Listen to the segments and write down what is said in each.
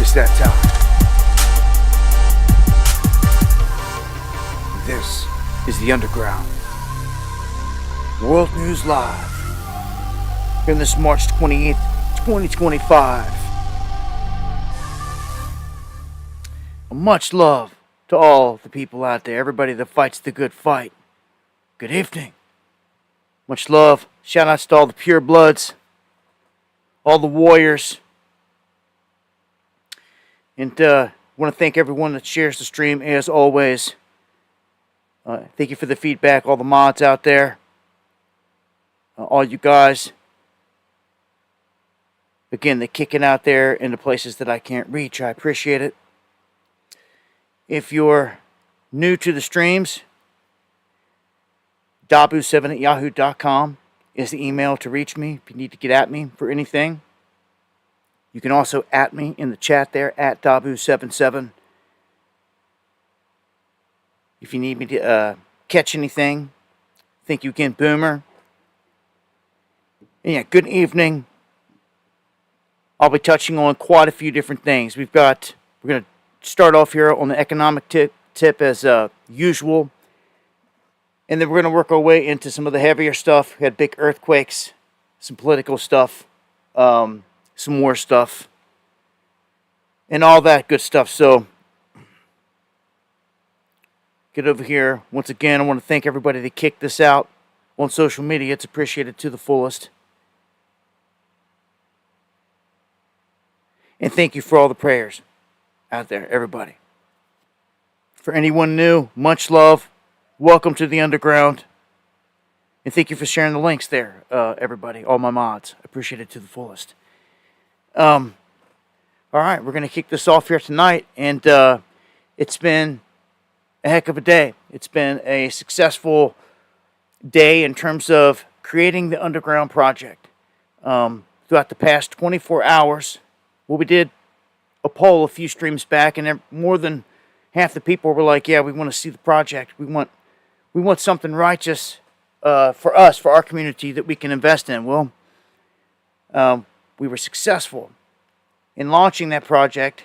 It's that time. This is the Underground. World News Live. Here on this March 28th, 2025. Much love to all the people out there, everybody that fights the good fight. Good evening. Much love. Shout outs to all the pure bloods, all the warriors. And want to thank everyone that shares the stream as always. Thank you for the feedback, all the mods out there. All you guys. Again, the kicking out there in the places that I can't reach. I appreciate it. If you're new to the streams, dabu7@yahoo.com is the email to reach me if you need to get at me for anything. You can also at me in the chat there, at dabu77. If you need me to catch anything, thank you again, Boomer. And yeah, good evening. I'll be touching on quite a few different things. We're going to start off here on the economic tip as usual. And then we're going to work our way into some of the heavier stuff. We had big earthquakes, some political stuff, some war stuff, and all that good stuff. So, get over here. Once again, I want to thank everybody that kicked this out on social media. It's appreciated to the fullest. And thank you for all the prayers out there, everybody. For anyone new, much love. Welcome to the Underground. And thank you for sharing the links there, everybody, all my mods. I appreciate it to the fullest. All right, we're going to kick this off here tonight. And it's been a heck of a day. It's been a successful day in terms of creating the Underground project. Throughout the past 24 hours, we did a poll a few streams back, and more than half the people were like, yeah, we want to see the project. We want something righteous for us, for our community that we can invest in. Well, we were successful in launching that project,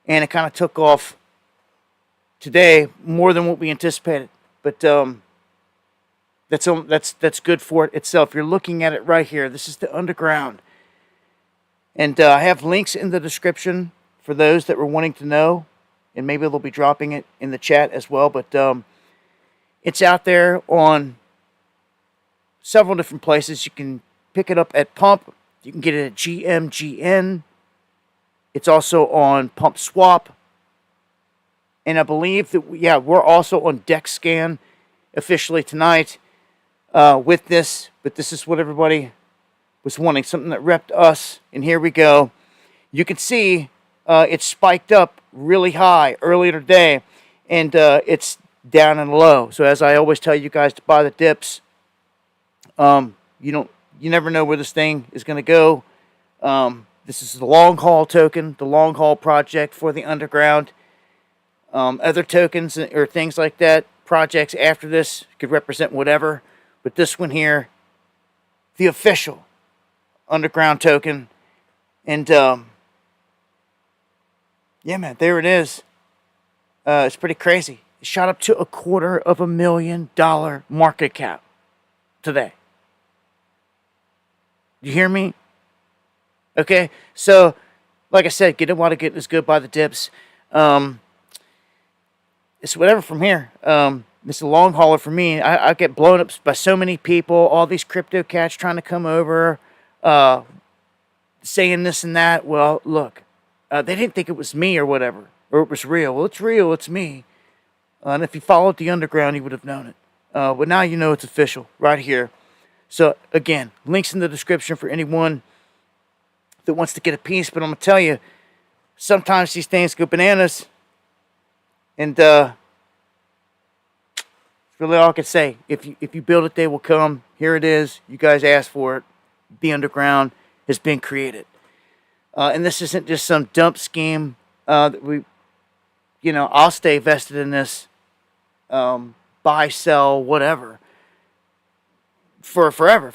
and it kind of took off today more than what we anticipated. But that's good for it itself. You're looking at it right here. This is the Underground. And I have links in the description for those that were wanting to know. And maybe they'll be dropping it in the chat as well. But it's out there on several different places. You can pick it up at Pump. You can get it at GMGN. It's also on Pump Swap. And I believe that, we're also on DexScan officially tonight with this. But this is what everybody was wanting, something that repped us. And here we go. You can see it spiked up really high earlier today. And it's down and low. So as I always tell you guys to buy the dips, you never know where this thing is going to go. This is the long haul token, the long haul project for the Underground. Other tokens or things like that, projects after this could represent whatever. But this one here, the official Underground token. And yeah, man, there it is. It's pretty crazy. It shot up to $250,000 market cap today. You hear me? Okay, so like I said, get it while the getting is good by the dips. It's whatever from here. It's a long hauler for me. I get blown up by so many people, all these crypto cats trying to come over, saying this and that. Well, look, they didn't think it was me or whatever, or it was real. Well, it's real. It's me. And if you followed the Underground, you would have known it. But now you know it's official right here. So, again, links in the description for anyone that wants to get a piece. But I'm going to tell you, sometimes these things go bananas. And it's really all I can say. If you build it, they will come. Here it is. You guys asked for it. The Underground has been created. And this isn't just some dump scheme that I'll stay vested in this. Buy, sell, whatever. For forever.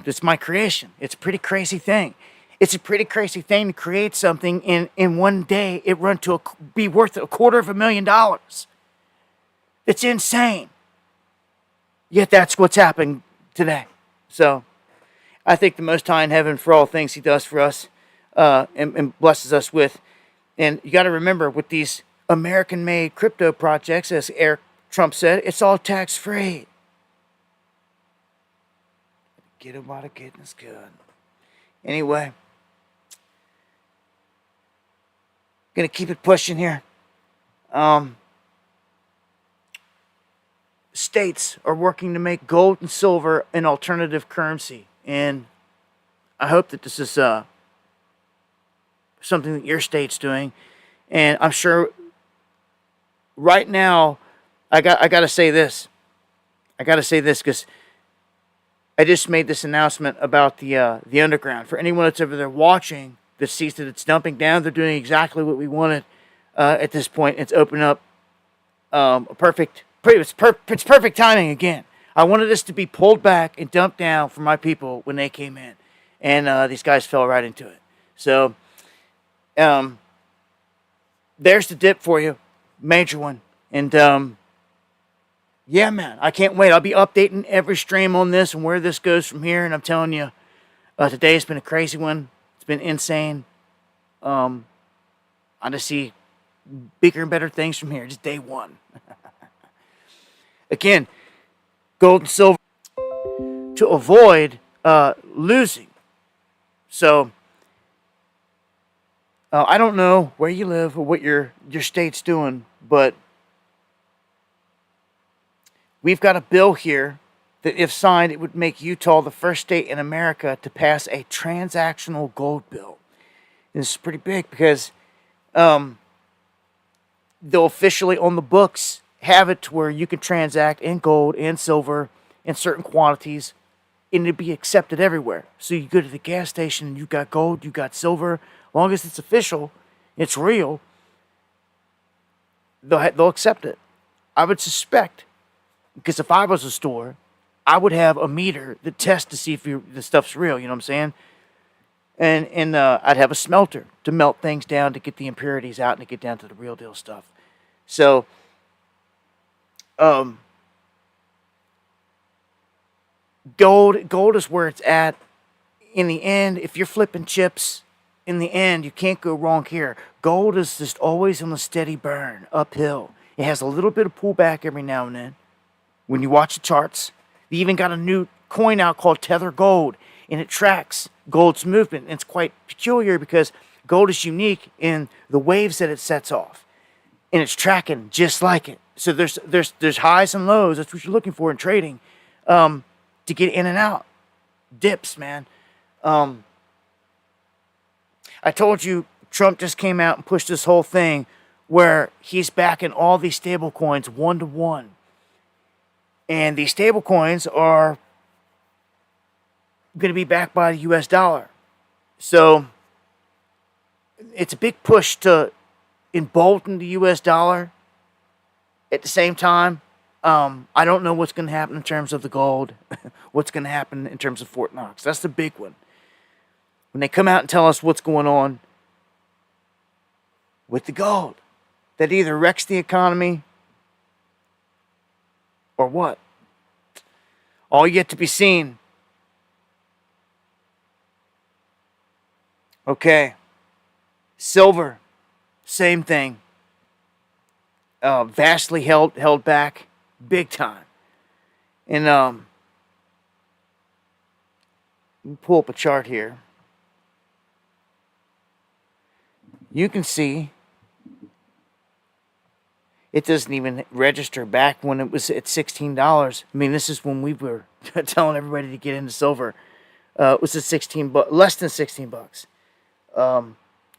It's my creation. It's a pretty crazy thing. It's a pretty crazy thing to create something in one day it run to be worth $250,000. It's insane. Yet that's what's happening today. So I thank the Most High in heaven for all things He does for us and blesses us with. And you got to remember, with these American-made crypto projects, as Eric Trump said, it's all tax-free. Get it while the getting is good. Anyway, gonna keep it pushing here. States are working to make gold and silver an alternative currency, and I hope that this is something that your state's doing. And I'm sure right now, I gotta say this. I gotta say this because I just made this announcement about the underground. For anyone that's over there watching that sees that it's dumping down, they're doing exactly what we wanted at this point. It's opened up it's perfect timing again. I wanted this to be pulled back and dumped down for my people when they came in. And these guys fell right into it. So, there's the dip for you. Major one. And, yeah, man, I can't wait. I'll be updating every stream on this and where this goes from here. And I'm telling you, today has been a crazy one. It's been insane. I just see bigger and better things from here. Just day one. Again, gold and silver to avoid losing. So, I don't know where you live or what your state's doing, but we've got a bill here that, if signed, it would make Utah the first state in America to pass a transactional gold bill. And this is pretty big because they'll officially, on the books, have it to where you can transact in gold and silver in certain quantities, and it'll be accepted everywhere. So you go to the gas station and you got gold, you got silver. As long as it's official, it's real, they'll accept it. I would suspect, because if I was a store, I would have a meter that tests to see if the stuff's real. You know what I'm saying? And I'd have a smelter to melt things down to get the impurities out and to get down to the real deal stuff. So, gold is where it's at. In the end, if you're flipping chips, in the end, you can't go wrong here. Gold is just always on a steady burn, uphill. It has a little bit of pullback every now and then. When you watch the charts, they even got a new coin out called Tether Gold, and it tracks gold's movement. And it's quite peculiar because gold is unique in the waves that it sets off, and it's tracking just like it. So there's highs and lows. That's what you're looking for in trading, to get in and out. Dips, man. I told you Trump just came out and pushed this whole thing where he's backing all these stable coins 1-to-1. And these stable coins are going to be backed by the US dollar. So it's a big push to embolden the US dollar. At the same time, I don't know what's going to happen in terms of the gold, what's going to happen in terms of Fort Knox. That's the big one. When they come out and tell us what's going on with the gold, that either wrecks the economy or what? All yet to be seen. Okay. Silver, same thing. Vastly held back, big time. And let me pull up a chart here. You can see it doesn't even register back when it was at $16. I mean, this is when we were telling everybody to get into silver. It was at less than $16.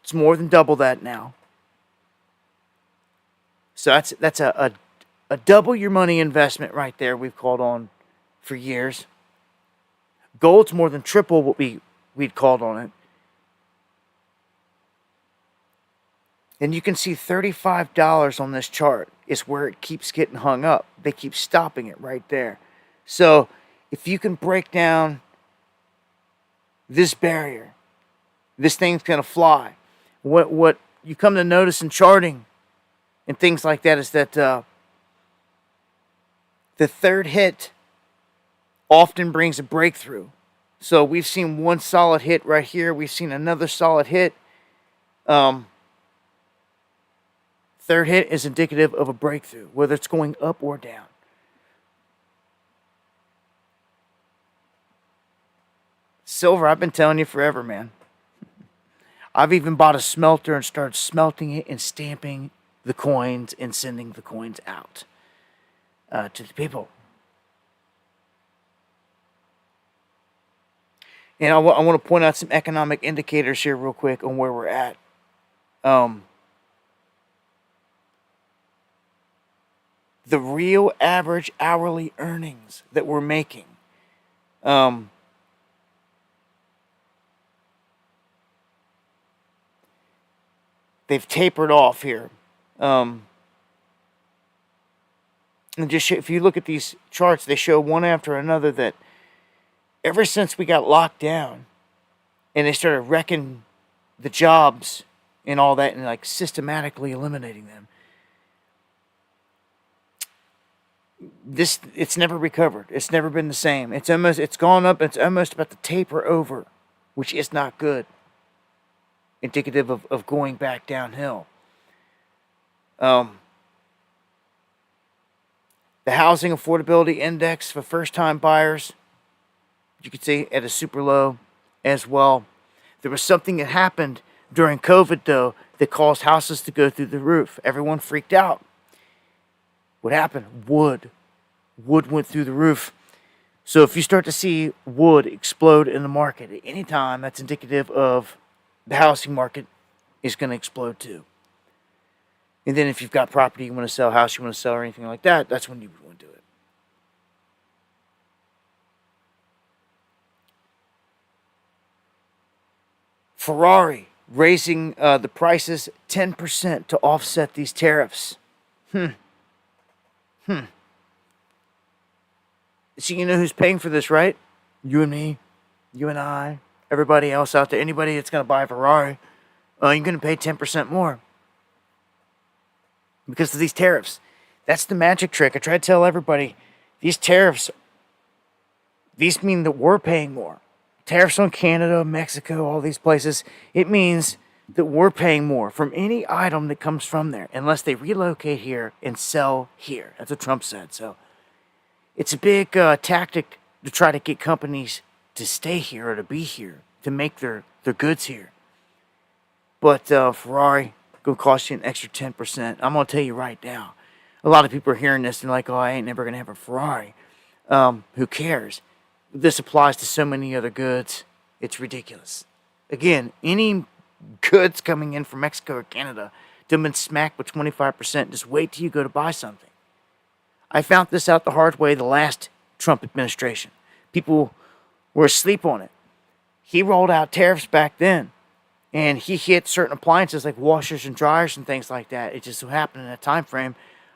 It's more than double that now. So that's a double your money investment right there. We've called on for years. Gold's more than triple what we'd called on it. And you can see $35 on this chart is where it keeps getting hung up. They keep stopping it right there. So if you can break down this barrier this thing's going to fly. What you come to notice in charting and things like that is that the third hit often brings a breakthrough. So we've seen one solid hit right here. We've seen another solid hit. Third hit is indicative of a breakthrough, whether it's going up or down. Silver, I've been telling you forever, man. I've even bought a smelter and started smelting it and stamping the coins and sending the coins out to the people. And I want to point out some economic indicators here real quick on where we're at. The real average hourly earnings that we're making. They've tapered off here. And just if you look at these charts, they show one after another that ever since we got locked down and they started wrecking the jobs and all that and like systematically eliminating them, it's never recovered. It's never been the same. It's gone up. It's almost about to taper over, which is not good. Indicative of going back downhill. The housing affordability index for first-time buyers, you can see at a super low as well. There was something that happened during COVID, though, that caused houses to go through the roof. Everyone freaked out. What happened? Wood. Wood went through the roof. So if you start to see wood explode in the market at any time, that's indicative of the housing market is going to explode too. And then if you've got property you want to sell, house you want to sell, or anything like that, that's when you want to do it. Ferrari raising the prices 10% to offset these tariffs. So you know who's paying for this, right? You and me, you and I, everybody else out there, anybody that's going to buy a Ferrari, you're going to pay 10% more because of these tariffs. That's the magic trick. I try to tell everybody, these tariffs, these mean that we're paying more. Tariffs on Canada, Mexico, all these places, it means that we're paying more from any item that comes from there, unless they relocate here and sell here. That's what Trump said. So it's a big tactic to try to get companies to stay here or to be here, to make their goods here. But Ferrari going to cost you an extra 10%. I'm going to tell you right now. A lot of people are hearing this and like, oh, I ain't never going to have a Ferrari. Who cares? This applies to so many other goods. It's ridiculous. Again, any goods coming in from Mexico or Canada, they've been smacked with 25%. Just wait till you go to buy something. I found this out the hard way the last Trump administration. People were asleep on it. He rolled out tariffs back then, and he hit certain appliances like washers and dryers and things like that. It just so happened in that time frame,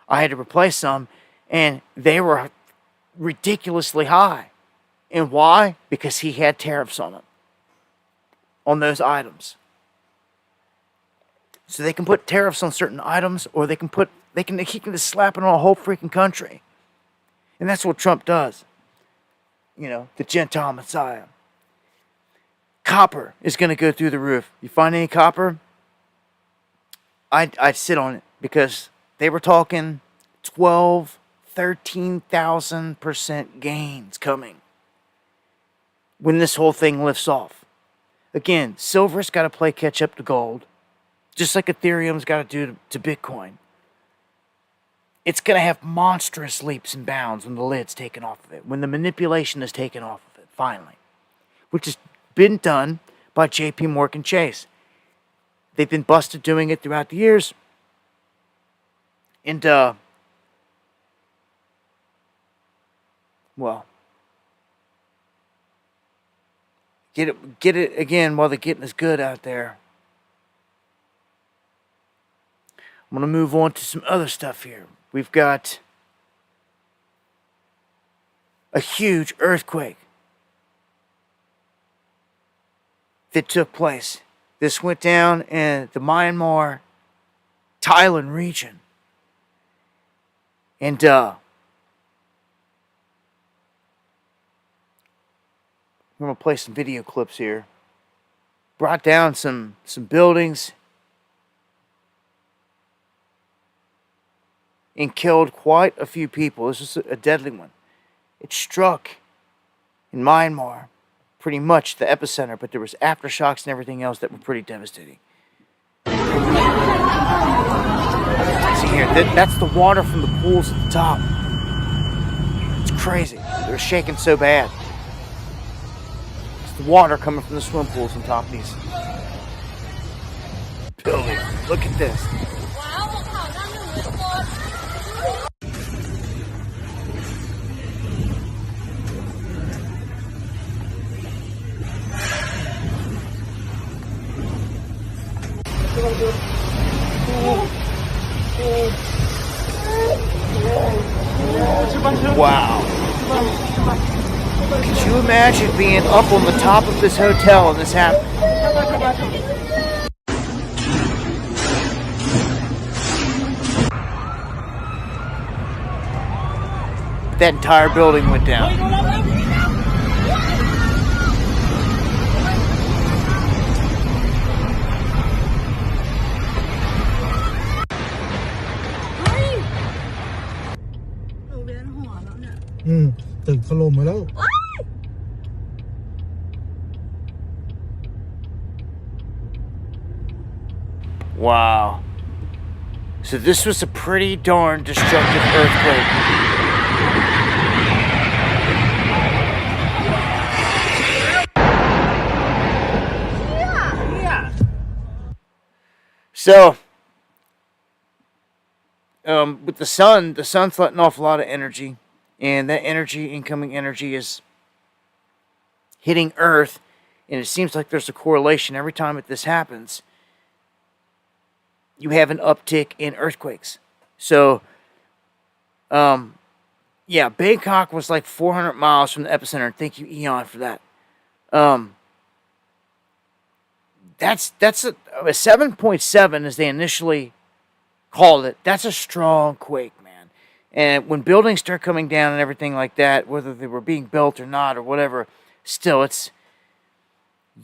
I had to replace some, and they were ridiculously high. And why? Because he had tariffs on them, on those items. So they can put tariffs on certain items, or he can just slap it on a whole freaking country. And that's what Trump does. You know, the Gentile Messiah. Copper is going to go through the roof. You find any copper? I'd sit on it because they were talking 13,000% gains coming when this whole thing lifts off. Again, silver's got to play catch up to gold, just like Ethereum's got to do to Bitcoin. It's going to have monstrous leaps and bounds when the lid's taken off of it, when the manipulation is taken off of it, finally. Which has been done by JP Morgan Chase. They've been busted doing it throughout the years. And, well, get it again while the getting is good out there. I'm going to move on to some other stuff here. We've got a huge earthquake that took place This went down in the Myanmar, Thailand region. And I'm going to play some video clips here. Brought down some buildings and killed quite a few people. This was a deadly one. It struck in Myanmar, pretty much the epicenter, but there was aftershocks and everything else that were pretty devastating. See here, that's the water from the pools at the top. It's crazy. They're shaking so bad. It's the water coming from the swim pools on top of these buildings. Look at this. Wow. Could you imagine being up on the top of this hotel and this happened? That entire building went down. Wow. So this was a pretty darn destructive earthquake. So, with the sun's letting off a lot of energy, and that energy, incoming energy, is hitting Earth, and it seems like there's a correlation every time that this happens. You have an uptick in earthquakes. So, yeah, Bangkok was like 400 miles from the epicenter, and thank you, Eon, for that. That's a 7.7 as they initially called it. That's a strong quake, man. And when buildings start coming down and everything like that, whether they were being built or not or whatever, still, it's,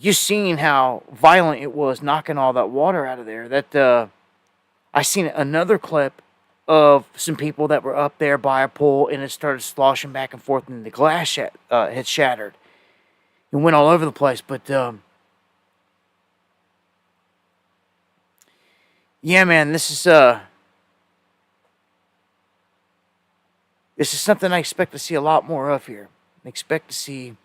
you seen how violent it was knocking all that water out of there. That I seen another clip of some people that were up there by a pool, and it started sloshing back and forth, and the glass had shattered. It went all over the place, but yeah, man, this is something I expect to see a lot more of here. I expect to see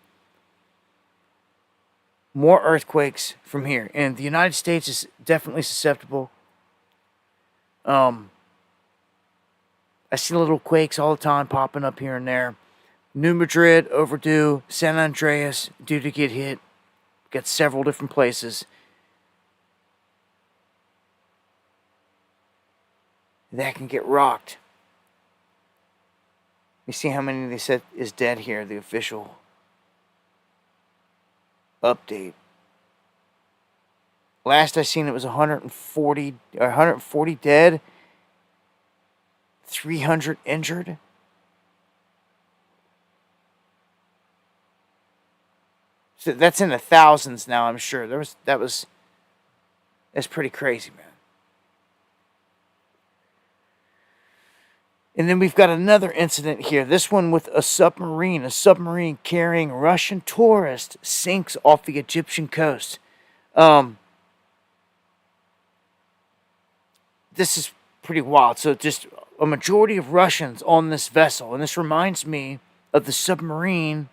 more earthquakes from here, and the United States is definitely susceptible. I see little quakes all the time popping up here and there. New Madrid, overdue. San Andreas, due to get hit. Got several different places that can get rocked. You see how many they said is dead here, the official update. Last I seen it was 140 dead, 300 injured. So that's in the thousands now, I'm sure. That's pretty crazy, man. And then we've got another incident here. This one with a submarine. A submarine carrying Russian tourists sinks off the Egyptian coast. This is pretty wild. So just a majority of Russians on this vessel. And this reminds me of the submarine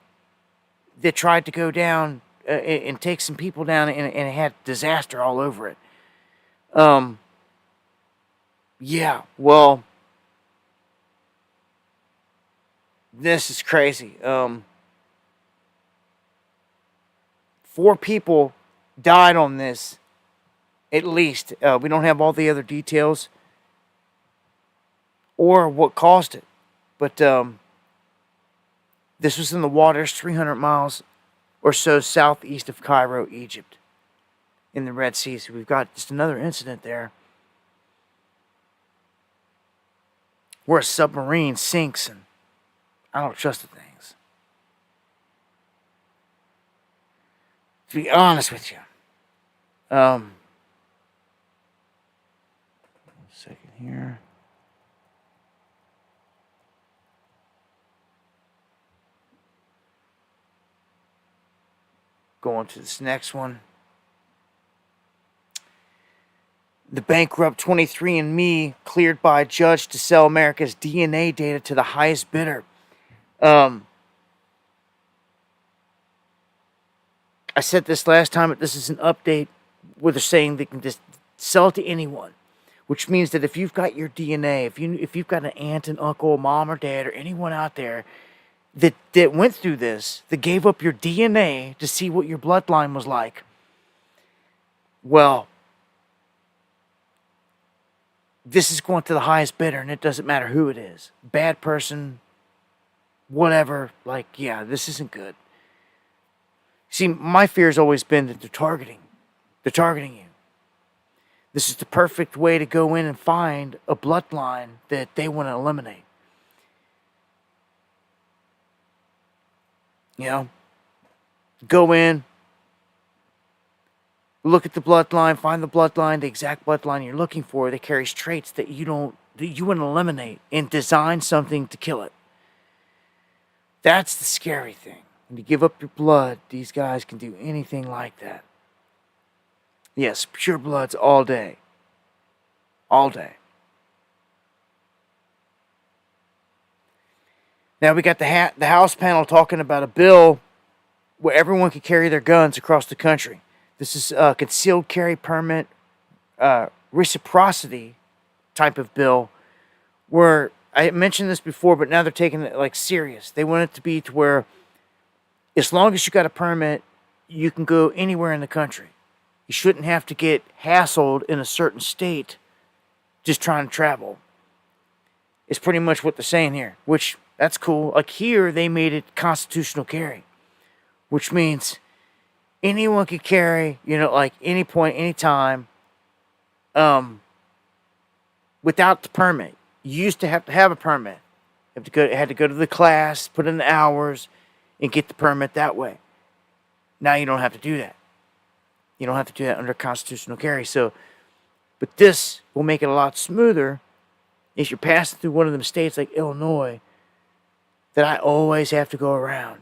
that tried to go down and take some people down, and it had disaster all over it. Yeah, well, this is crazy. 4 people died on this, at least. We don't have all the other details or what caused it. But this was in the waters 300 miles or so southeast of Cairo, Egypt. in the Red Sea. So we've got just another incident there where a submarine sinks, and I don't trust the things. To be honest with you. One second here. Going to this next one. The bankrupt 23andMe cleared by a judge to sell America's DNA data to the highest bidder. I said this last time, but this is an update where they're saying they can just sell it to anyone, which means that if you've got your DNA, if you've got an aunt and uncle, mom or dad, or anyone out there that went through this, that gave up your DNA to see what your bloodline was like, well, this is going to the highest bidder, and it doesn't matter who it is. Bad person, whatever. Like, yeah, this isn't good. See, my fear has always been that they're targeting you. This is the perfect way to go in and find a bloodline that they want to eliminate. You know, go in, look at the bloodline, find the bloodline, the exact bloodline you're looking for that carries traits that you want to eliminate, and design something to kill it. That's the scary thing. When you give up your blood, these guys can do anything like that. Yes, pure bloods all day. All day. Now we got the House panel talking about a bill where everyone can carry their guns across the country. This is a concealed carry permit reciprocity type of bill where I mentioned this before, but now they're taking it like serious. They want it to be to where as long as you got a permit, you can go anywhere in the country. You shouldn't have to get hassled in a certain state just trying to travel. It's pretty much what they're saying here, which that's cool. Like here, they made it constitutional carry, which means anyone can carry, like any point, any time, without the permit. You used to have a permit. You had to go to the class, put in the hours, and get the permit that way. Now you don't have to do that. You don't have to do that under constitutional carry. So, but this will make it a lot smoother if you're passing through one of them states like Illinois that I always have to go around.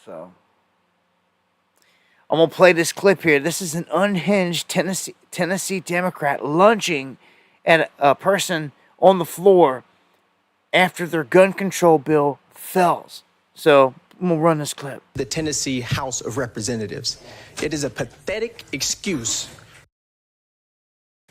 So, I'm going to play this clip here. This is an unhinged Tennessee Democrat lunging at a person on the floor after their gun control bill fails. So, I'm going to run this clip. The Tennessee House of Representatives. It is a pathetic excuse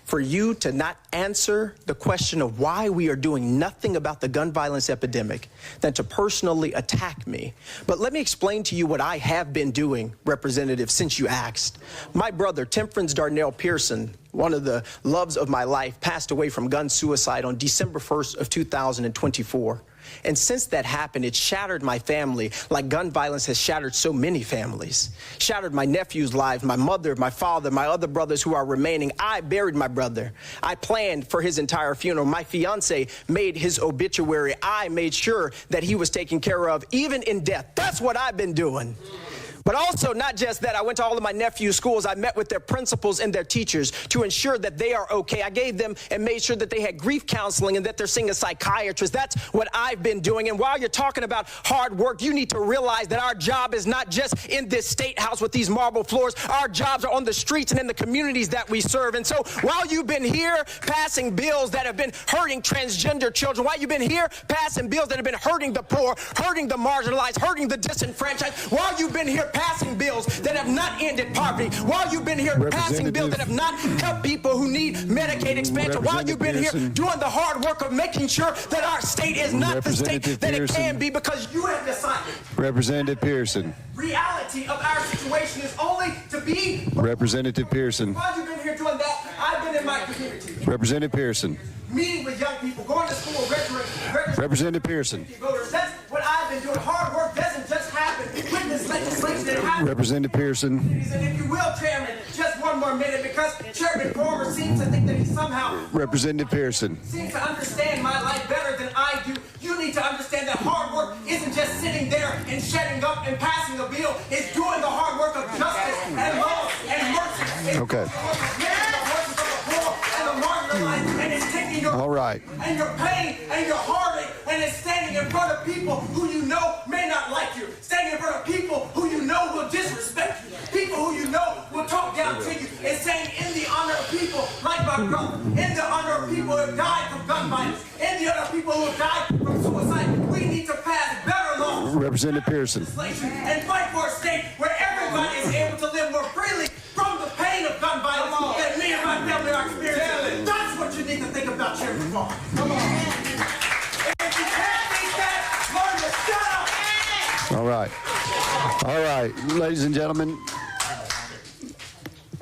for you to not answer the question of why we are doing nothing about the gun violence epidemic than to personally attack me. But let me explain to you what I have been doing, Representative, since you asked. My brother, Temperance Darnell Pearson, one of the loves of my life, passed away from gun suicide on December 1st of 2024. And since that happened, it shattered my family like gun violence has shattered so many families. Shattered my nephew's lives, my mother, my father, my other brothers who are remaining. I buried my brother. I planned for his entire funeral. My fiance made his obituary. I made sure that he was taken care of, even in death. That's what I've been doing. But also, not just that, I went to all of my nephew's schools. I met with their principals and their teachers to ensure that they are okay. I gave them and made sure that they had grief counseling and that they're seeing a psychiatrist. That's what I've been doing. And while you're talking about hard work, you need to realize that our job is not just in this state house with these marble floors. Our jobs are on the streets and in the communities that we serve. And so while you've been here passing bills that have been hurting transgender children, while you've been here passing bills that have been hurting the poor, hurting the marginalized, hurting the disenfranchised, while you've been here passing bills that have not ended poverty, while you've been here passing bills that have not helped people who need Medicaid expansion, while you've been here doing the hard work of making sure that our state is not the state that it can be, because you have decided. Representative Pearson. Reality of our situation is only to be. Representative Pearson. While you've been here doing that, I've been in my community. Representative Pearson. Meeting with young people, going to school, registering Representative Pearson. voters. That's what I've been doing. Hard work doesn't just happen with this Representative Pearson. And if you will, Chairman, just one more minute, because Chairman Former seems to think that he somehow Representative Pearson. seems to understand my life better than I do. You need to understand that hard work isn't just sitting there and shutting up and passing a bill. It's doing the hard work of justice and love and mercy. Okay. And it's taking your All right. and your pain and your heartache, and it's standing in front of people who you know may not like you, standing in front of people who you know will disrespect you, people who you know will talk down to you, and saying in the honor of people like my brother, in the honor of people who have died from gun violence, in the honor of people who have died from suicide, we need to pass better laws, Representative Pearson. and fight for a state where everybody is able to live more freely from the pain of gun violence that me and my family are experiencing. That's what you need to think about, Chairman Farmer. Come on. If you can't think that, learn to shut up. All right. All right. Ladies and gentlemen.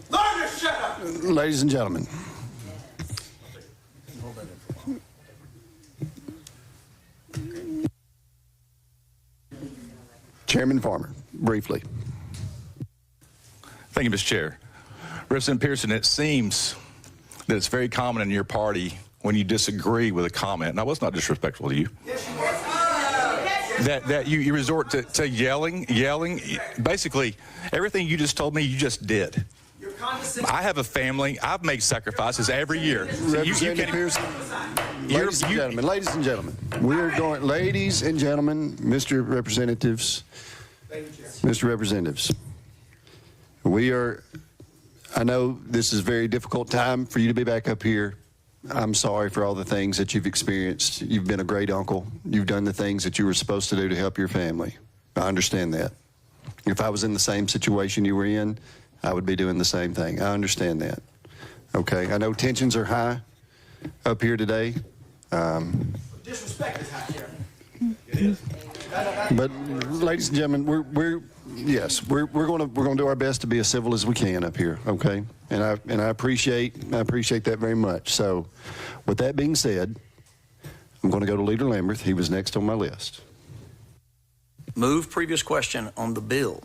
Learn to shut up. Ladies and gentlemen. Chairman Farmer, briefly. Thank you, Mr. Chair. Representative Pearson, it seems that it's very common in your party when you disagree with a comment, and I was not disrespectful to you, that you resort to yelling. Basically, everything you just told me, you just did. I have a family. I've made sacrifices every year. So Representative Pearson. Ladies and gentlemen, we're going, ladies and gentlemen, Mr. Representatives, we are, I know this is a very difficult time for you to be back up here. I'm sorry for all the things that you've experienced. You've been a great uncle. You've done the things that you were supposed to do to help your family. I understand that. If I was in the same situation you were in, I would be doing the same thing. I understand that. Okay, I know tensions are high up here today. Disrespect is high, Chairman. It is. But, ladies and gentlemen, we're going to do our best to be as civil as we can up here, okay? And I appreciate that very much. So, with that being said, I'm going to go to Leader Lamberth. He was next on my list. Move previous question on the bill.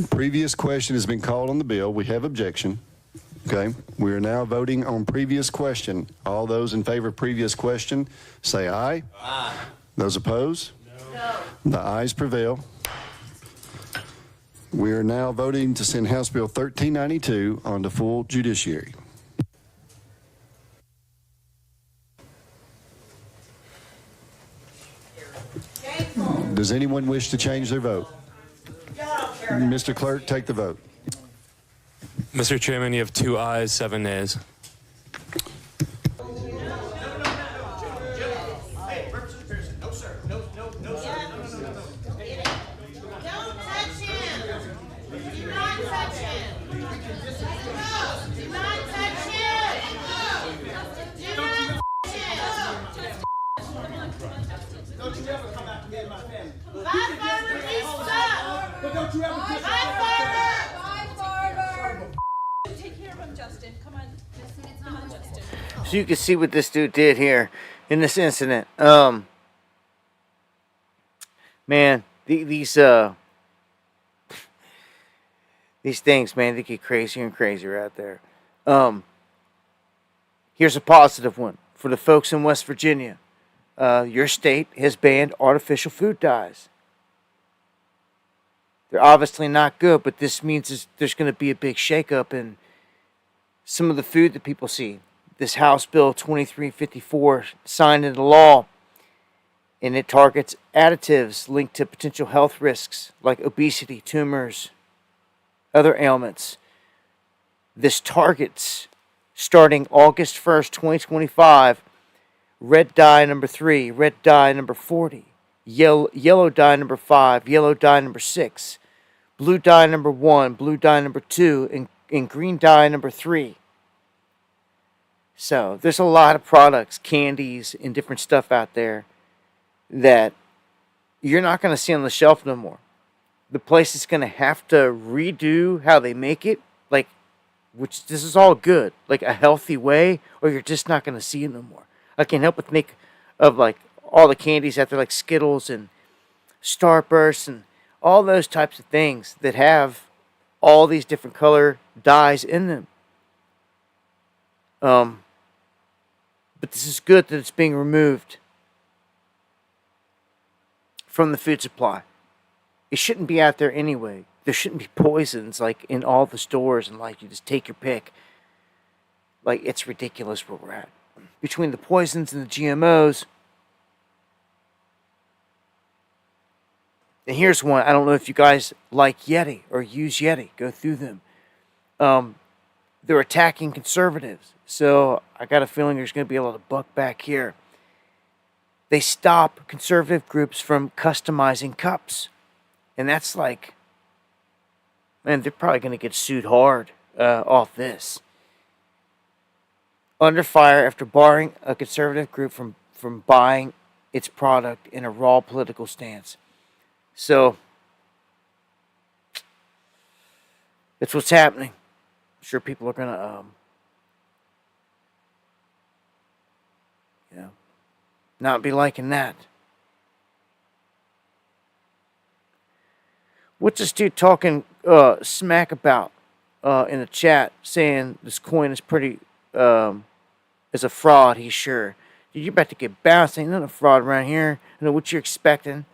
Previous question has been called on the bill. We have objection. Okay, we are now voting on previous question. All those in favor of previous question, say aye. Aye. Those opposed? No. The ayes prevail. We are now voting to send House Bill 1392 on to full judiciary. Does anyone wish to change their vote? Mr. Clerk, take the vote. Mr. Chairman, you have 2 ayes, 7 nays. So you can see what this dude did here in this incident. Man, these things, man, they get crazier and crazier out there. Here's a positive one for the folks in West Virginia. Your state has banned artificial food dyes. They're obviously not good, but this means there's going to be a big shakeup in some of the food that people see. This House Bill 2354 signed into law, and it targets additives linked to potential health risks like obesity, tumors, other ailments. This targets, starting August 1st, 2025, red dye number 3, red dye number 40, yellow dye number 5, yellow dye number 6, blue dye number 1, blue dye number 2, and green dye number 3. So there's a lot of products, candies, and different stuff out there that you're not going to see on the shelf no more. The place is going to have to redo how they make it, like, which this is all good, like a healthy way, or you're just not going to see it no more. I can't help but think of like all the candies out there, like Skittles and starbursts, and all those types of things that have all these different color dyes in them. But this is good that it's being removed from the food supply. It shouldn't be out there anyway. There shouldn't be poisons like in all the stores and like you just take your pick. Like, it's ridiculous where we're at. Between the poisons and the GMOs. And here's one. I don't know if you guys like Yeti or use Yeti. Go through them. They're attacking conservatives. So I got a feeling there's going to be a lot of buck back here. They stop conservative groups from customizing cups. And that's like, man, they're probably going to get sued hard off this. Under fire after barring a conservative group from buying its product in a raw political stance. So, that's what's happening. I'm sure people are going to, not be liking that. What's this dude talking smack about in the chat, saying this coin is pretty, is a fraud, he's sure. Dude, you're about to get bounced. Ain't nothing a fraud around here. I know what you're expecting.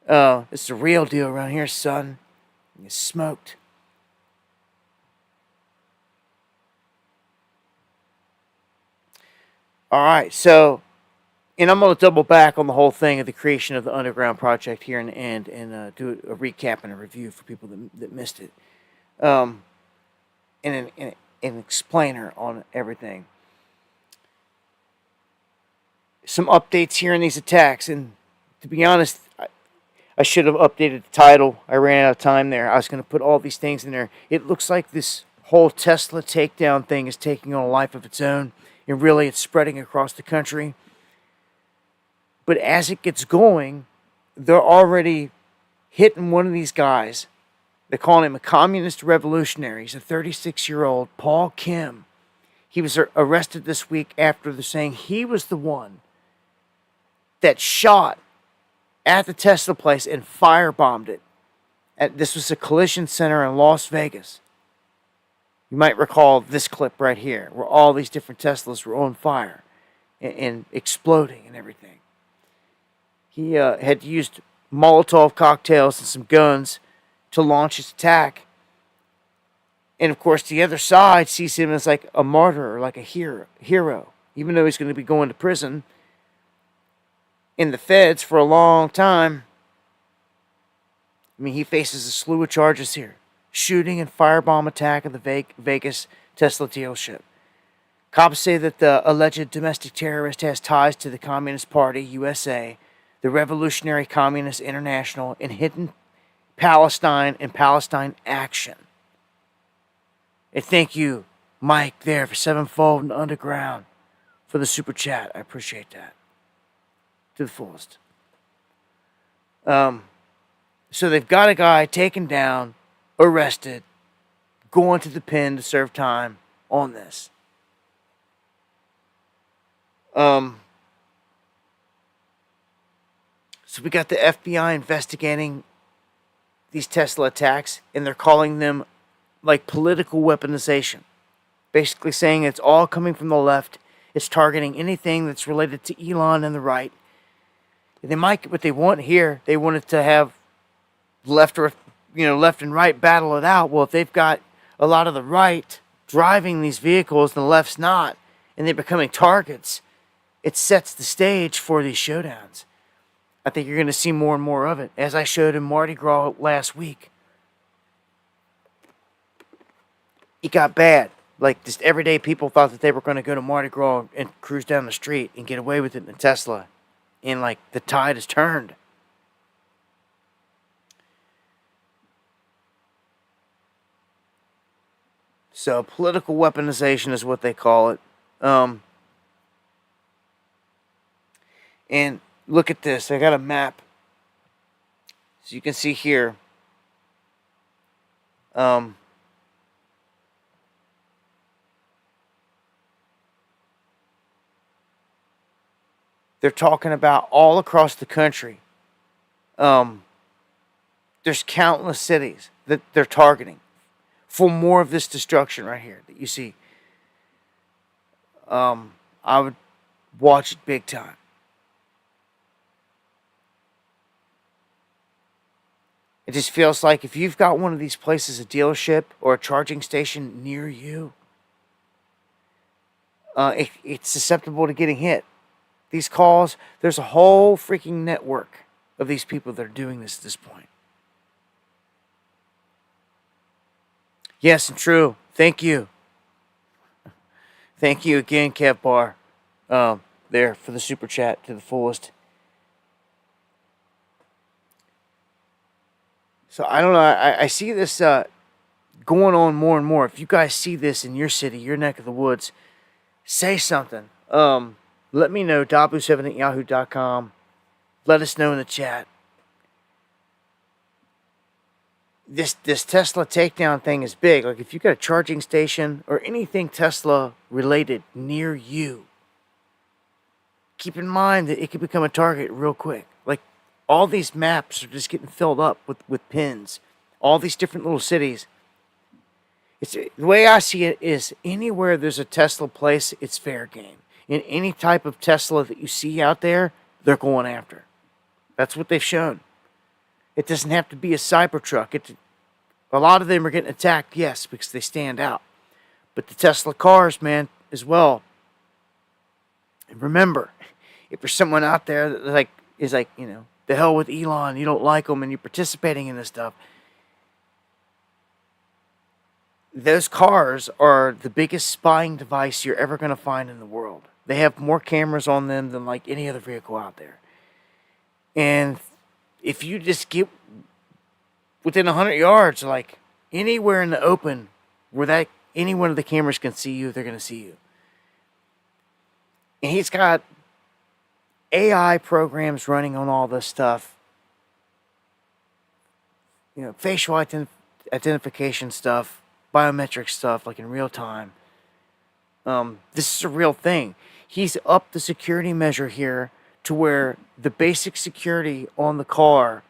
It's the real deal around here, son. You smoked. Alright, so, and I'm going to double back on the whole thing of the creation of the Underground Project here in the end and do a recap and a review for people that missed it. And an explainer on everything. Some updates here in these attacks, and to be honest, I should have updated the title. I ran out of time there. I was going to put all these things in there. It looks like this whole Tesla takedown thing is taking on a life of its own, and really it's spreading across the country. But as it gets going, they're already hitting one of these guys. They're calling him a communist revolutionary. He's a 36-year-old Paul Kim. He was arrested this week after they're saying he was the one that shot at the Tesla place and firebombed it. This was a collision center in Las Vegas. You might recall this clip right here, where all these different Teslas were on fire and exploding and everything. He had used Molotov cocktails and some guns to launch his attack. And of course, the other side sees him as like a martyr or like a hero, even though he's going to be going to prison in the feds for a long time. I mean, he faces a slew of charges here. Shooting and firebomb attack of the Vegas Tesla dealership. Cops say that the alleged domestic terrorist has ties to the Communist Party, USA, the Revolutionary Communist International, and hidden Palestine and Palestine Action. And thank you, Mike, there for Sevenfold and Underground for the super chat. I appreciate that. To the fullest. So they've got a guy taken down, arrested, going to the pen to serve time on this. So we got the FBI investigating these Tesla attacks, and they're calling them like political weaponization. Basically saying it's all coming from the left. It's targeting anything that's related to Elon and the right. They might get what they want here. They want it to have left and right battle it out. Well, if they've got a lot of the right driving these vehicles and the left's not, and they're becoming targets, it sets the stage for these showdowns. I think you're going to see more and more of it, as I showed in Mardi Gras last week. It got bad. Like, just everyday people thought that they were going to go to Mardi Gras and cruise down the street and get away with it in a Tesla. And, like, the tide has turned. So, political weaponization is what they call it. And look at this. I got a map. So you can see here. They're talking about all across the country. There's countless cities that they're targeting for more of this destruction right here that you see. I would watch it big time. It just feels like if you've got one of these places, a dealership or a charging station near you, it's susceptible to getting hit. These calls, there's a whole freaking network of these people that are doing this at this point. Yes, and true. Thank you. Thank you again, Kev Bar, there for the super chat to the fullest. So I don't know. I see this going on more and more. If you guys see this in your city, your neck of the woods, say something. Let me know. Dabu7@yahoo.com. Let us know in the chat. This Tesla takedown thing is big. Like if you got a charging station or anything Tesla related near you, keep in mind that it could become a target real quick. Like all these maps are just getting filled up with pins. All these different little cities. The way I see it is anywhere there's a Tesla place, it's fair game. In any type of Tesla that you see out there, they're going after. That's what they've shown. It doesn't have to be a Cybertruck. A lot of them are getting attacked, yes, because they stand out. But the Tesla cars, man, as well. And remember, if there's someone out there that is like, the hell with Elon, you don't like him, and you're participating in this stuff, those cars are the biggest spying device you're ever going to find in the world. They have more cameras on them than like any other vehicle out there. And if you just get within 100 yards, like anywhere in the open where any one of the cameras can see you, they're going to see you. And he's got AI programs running on all this stuff. Facial identification stuff, biometric stuff, like in real time. This is a real thing. He's upped the security measure here to where the basic security on the car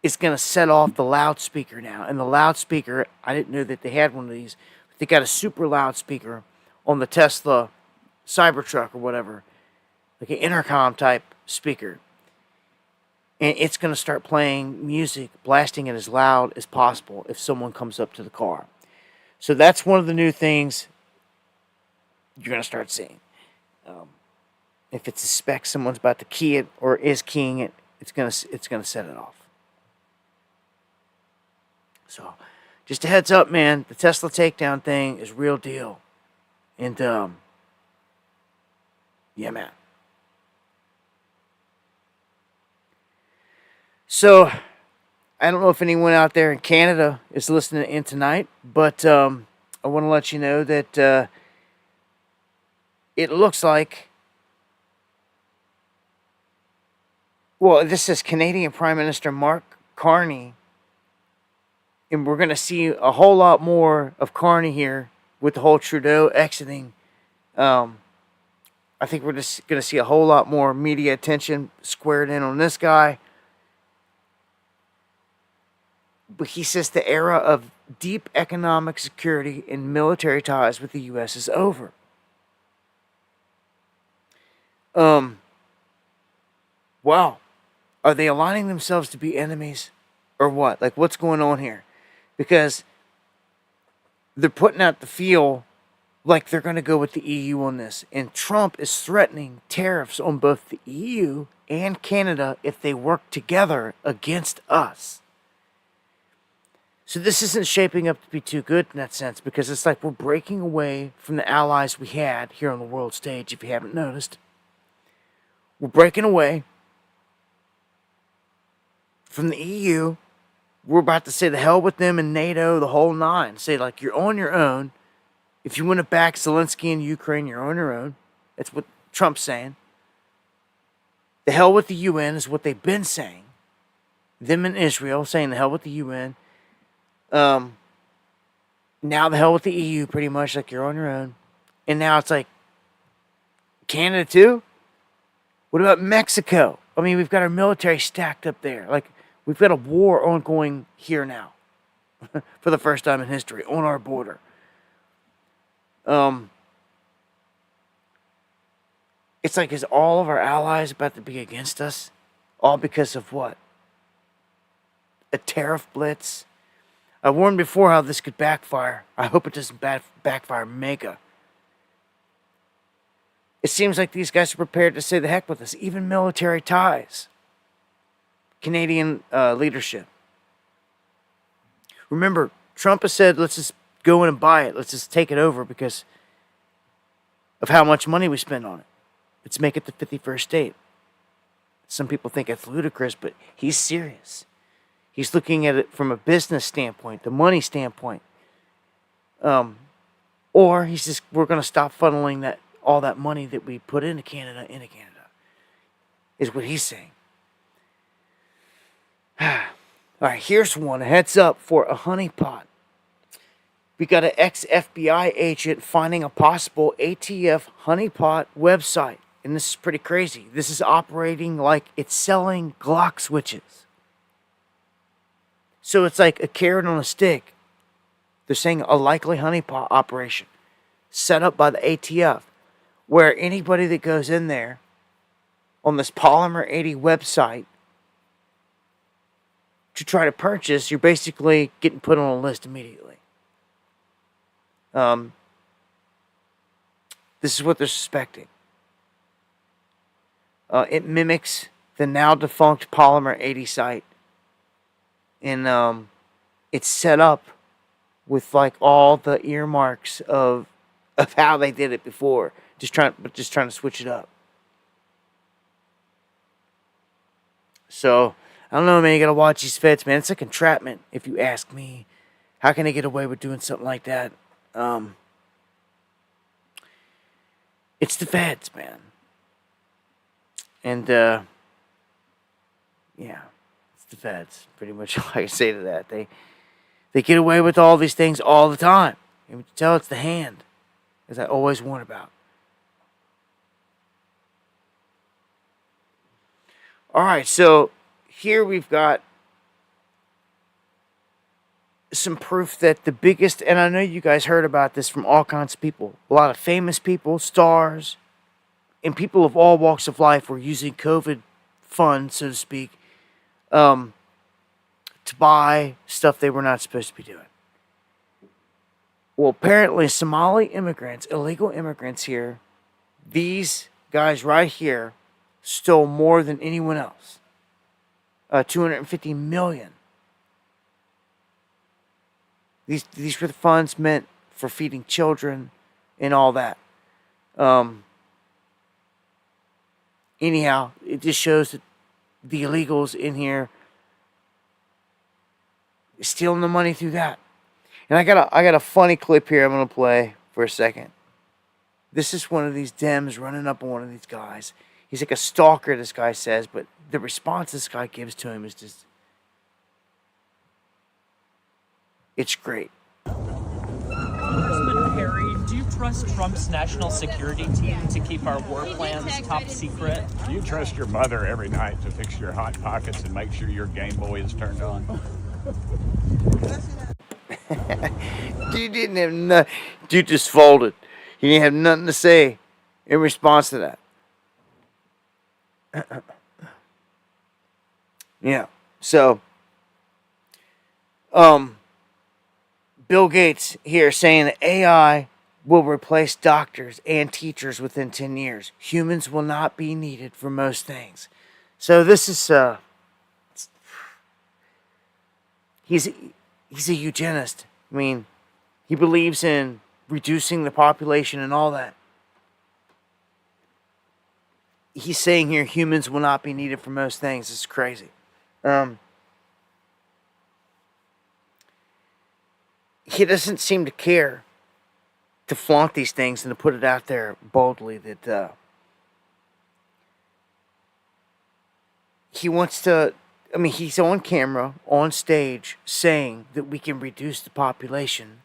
is going to set off the loudspeaker now. And the loudspeaker, I didn't know that they had one of these, but they got a super loudspeaker on the Tesla Cybertruck or whatever, like an intercom type speaker. And it's going to start playing music, blasting it as loud as possible if someone comes up to the car. So that's one of the new things you're going to start seeing. If it suspects someone's about to key it or is keying it, it's gonna set it off. So, just a heads up, man. The Tesla takedown thing is real deal, and yeah, man. So, I don't know if anyone out there in Canada is listening in tonight, but I want to let you know that it looks like, well, this is Canadian Prime Minister Mark Carney, and we're going to see a whole lot more of Carney here with the whole Trudeau exiting. I think we're just going to see a whole lot more media attention squared in on this guy. But he says the era of deep economic security and military ties with the U.S. is over. Wow. Are they aligning themselves to be enemies or what? Like, what's going on here? Because they're putting out the feel like they're going to go with the EU on this. And Trump is threatening tariffs on both the EU and Canada if they work together against us. So this isn't shaping up to be too good in that sense, because it's like we're breaking away from the allies we had here on the world stage, if you haven't noticed. We're breaking away from the EU. We're about to say the hell with them and NATO, the whole nine. Say, like, you're on your own. If you want to back Zelensky in Ukraine, you're on your own. That's what Trump's saying. The hell with the UN is what they've been saying. Them in Israel saying the hell with the UN. Now the hell with the EU, pretty much, like you're on your own. And now it's like, Canada too? What about Mexico? I mean, we've got our military stacked up there. Like, we've got a war ongoing here now for the first time in history on our border. It's like, is all of our allies about to be against us? All because of what? A tariff blitz? I warned before how this could backfire. I hope it doesn't backfire mega. It seems like these guys are prepared to say the heck with us, even military ties. Canadian leadership. Remember, Trump has said, let's just go in and buy it. Let's just take it over because of how much money we spend on it. Let's make it the 51st state. Some people think it's ludicrous, but he's serious. He's looking at it from a business standpoint, the money standpoint. Or he's just, we're going to stop funneling all that money that we put into Canada, is what he's saying. All right, here's one. A heads up for a honeypot. We got an ex-FBI agent finding a possible ATF honeypot website. And this is pretty crazy. This is operating like it's selling Glock switches. So it's like a carrot on a stick. They're saying a likely honeypot operation set up by the ATF, where anybody that goes in there on this Polymer 80 website to try to purchase, you're basically getting put on a list immediately. This is what they're suspecting. It mimics the now defunct Polymer 80 site. And it's set up with like all the earmarks of how they did it before. Just trying to switch it up. So, I don't know, man. You gotta watch these feds, man. It's like entrapment, if you ask me. How can they get away with doing something like that? It's the feds, man. And, yeah, it's the feds. Pretty much all I can say to that. They get away with all these things all the time. You can tell it's the hand, as I always warn about. All right, so here we've got some proof that the biggest, and I know you guys heard about this from all kinds of people, a lot of famous people, stars, and people of all walks of life were using COVID funds, so to speak, to buy stuff they were not supposed to be doing. Well, apparently Somali immigrants, illegal immigrants here, these guys right here, stole more than anyone else. 250 million. These were the funds meant for feeding children and all that. Anyhow, it just shows that the illegals in here stealing the money through that. And I got a funny clip here I'm gonna play for a second. This is one of these Dems running up on one of these guys. He's like a stalker, this guy says, but the response this guy gives to him is just, it's great. Congressman Perry, do you trust Trump's national security team to keep our war plans top secret? Do you trust your mother every night to fix your hot pockets and make sure your Game Boy is turned on? Dude didn't have nothing. Dude just folded. He didn't have nothing to say in response to that. Yeah. So, Bill Gates here saying that AI will replace doctors and teachers within 10 years. Humans will not be needed for most things. So this is he's a eugenist. I mean, he believes in reducing the population and all that. He's saying here humans will not be needed for most things. It's crazy. He doesn't seem to care to flaunt these things and to put it out there boldly that he wants to. I mean, he's on camera, on stage, saying that we can reduce the population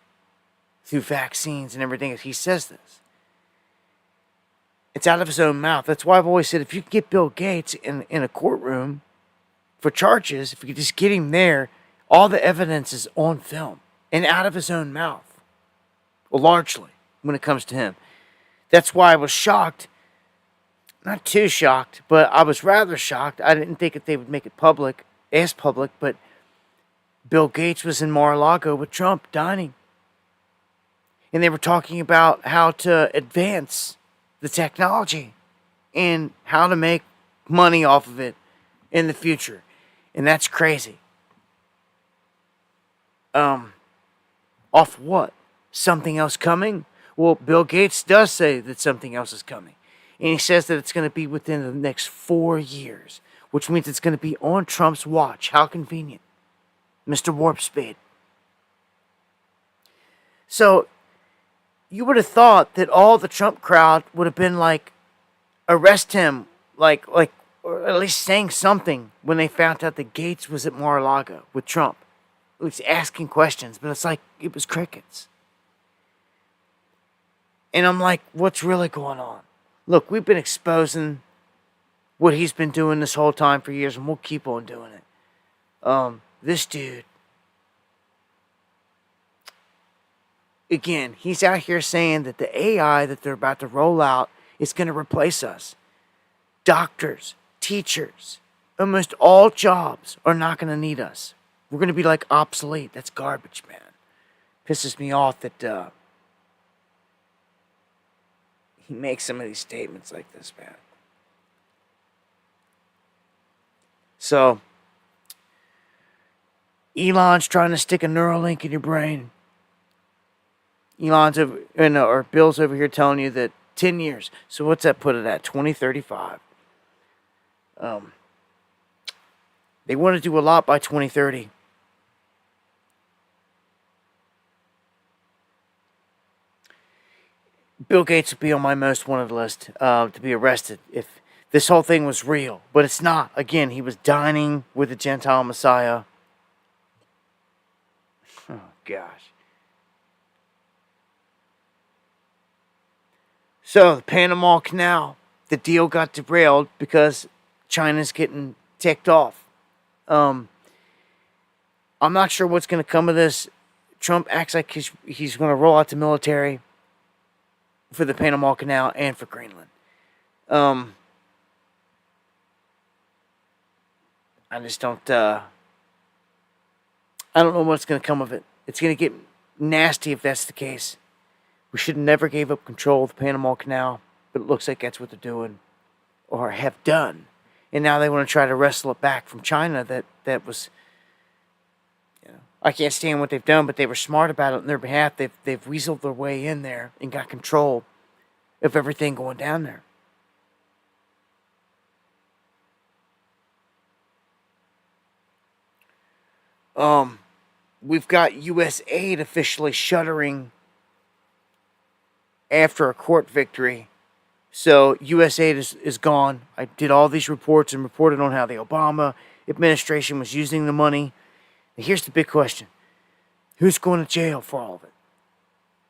through vaccines and everything. He says this. It's out of his own mouth. That's why I've always said if you can get Bill Gates in a courtroom for charges, if you could just get him there, all the evidence is on film and out of his own mouth. Well, largely, when it comes to him. That's why I was shocked. Not too shocked, but I was rather shocked. I didn't think that they would make it public, but Bill Gates was in Mar-a-Lago with Trump dining. And they were talking about how to advance the technology and how to make money off of it in the future. And that's crazy. Off what? Something else coming? Well, Bill Gates does say that something else is coming. And he says that it's going to be within the next 4 years, which means it's going to be on Trump's watch. How convenient. Mr. Warp Speed. So, you would have thought that all the Trump crowd would have been like, arrest him, or at least saying something when they found out that Gates was at Mar-a-Lago with Trump. At least asking questions, but it's like it was crickets. And I'm like, what's really going on? Look, we've been exposing what he's been doing this whole time for years, and we'll keep on doing it. This dude, again, he's out here saying that the AI that they're about to roll out is going to replace us. Doctors, teachers, almost all jobs are not going to need us. We're going to be like obsolete. That's garbage, man. Pisses me off that he makes some of these statements like this, man. So, Elon's trying to stick a Neuralink in your brain. Bill's over here telling you that 10 years. So what's that put it at? 2035. They want to do a lot by 2030. Bill Gates would be on my most wanted list to be arrested if this whole thing was real. But it's not. Again, he was dining with the Gentile Messiah. Oh, gosh. So, the Panama Canal, the deal got derailed because China's getting ticked off. I'm not sure what's going to come of this. Trump acts like he's going to roll out the military for the Panama Canal and for Greenland. I just don't. I don't know what's going to come of it. It's going to get nasty if that's the case. We should have never gave up control of the Panama Canal, but it looks like that's what they're doing, or have done. And now they want to try to wrestle it back from China. That was, I can't stand what they've done, but they were smart about it on their behalf. They've weaseled their way in there and got control of everything going down there. We've got U.S. aid officially shuttering after a court victory. So U.S. aid is gone. I did all these reports and reported on how the Obama administration was using the money. And here's the big question. Who's going to jail for all of it?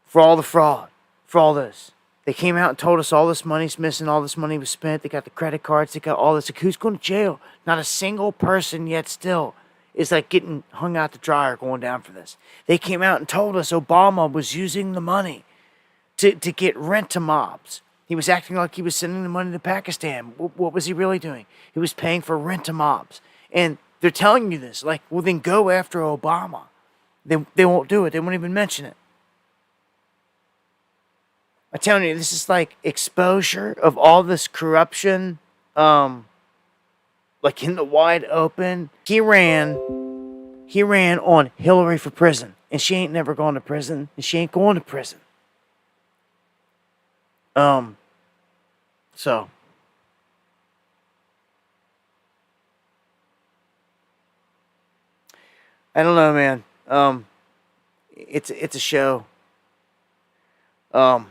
For all the fraud? For all this? They came out and told us all this money's missing, all this money was spent. They got the credit cards, they got all this. Like, who's going to jail? Not a single person yet still is like getting hung out the dryer going down for this. They came out and told us Obama was using the money to get rent to mobs. He was acting like he was sending the money to Pakistan. What was he really doing? He was paying for rent to mobs. And they're telling you this. Like, well, then go after Obama. They won't do it. They won't even mention it. I'm telling you, this is like exposure of all this corruption, like in the wide open. He ran on Hillary for prison. And she ain't never gone to prison. And she ain't going to prison. So I don't know, man. It's a show. Let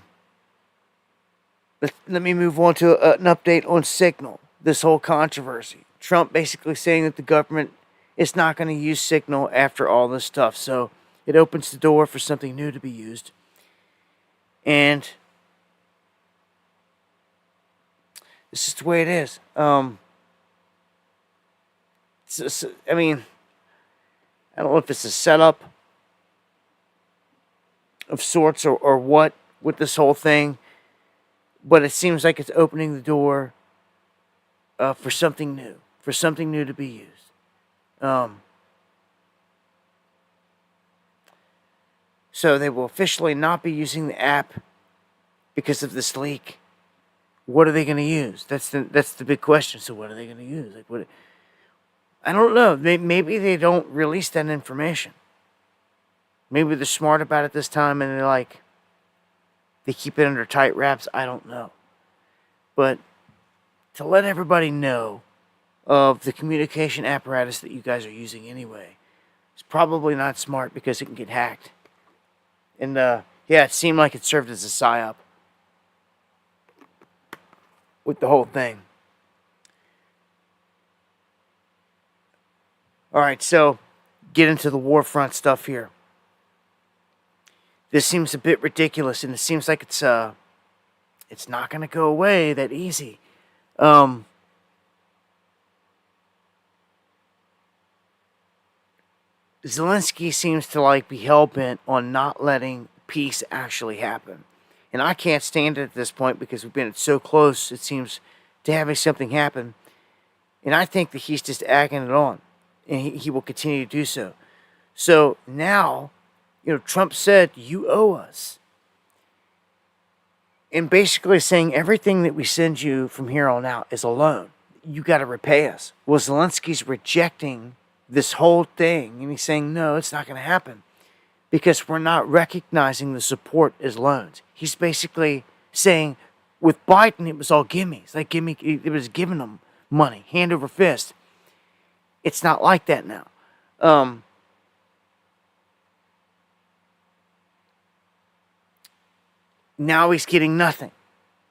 me move on to an update on Signal. This whole controversy. Trump basically saying that the government is not going to use Signal after all this stuff. So it opens the door for something new to be used. And It's just the way it is. I mean, I don't know if it's a setup of sorts or what with this whole thing, but it seems like it's opening the door for something new to be used. So they will officially not be using the app because of this leak. What are they going to use? That's the big question. So what are they going to use? Like what? I don't know. Maybe they don't release that information. Maybe they're smart about it this time and they keep it under tight wraps. I don't know. But to let everybody know of the communication apparatus that you guys are using anyway, it's probably not smart because it can get hacked. And it seemed like it served as a psyop with the whole thing. All right, so get into the Warfront stuff here. This seems a bit ridiculous, and it seems like it's not going to go away that easy. Zelensky seems to be hell-bent on not letting peace actually happen. And I can't stand it at this point because we've been so close, it seems, to having something happen. And I think that he's just egging it on. And he will continue to do so. So now, Trump said, you owe us. And basically saying everything that we send you from here on out is a loan. You got to repay us. Well, Zelensky's rejecting this whole thing. And he's saying, no, it's not going to happen. Because we're not recognizing the support as loans. He's basically saying, with Biden, it was all gimmies. It was giving them money, hand over fist. It's not like that now. Now he's getting nothing.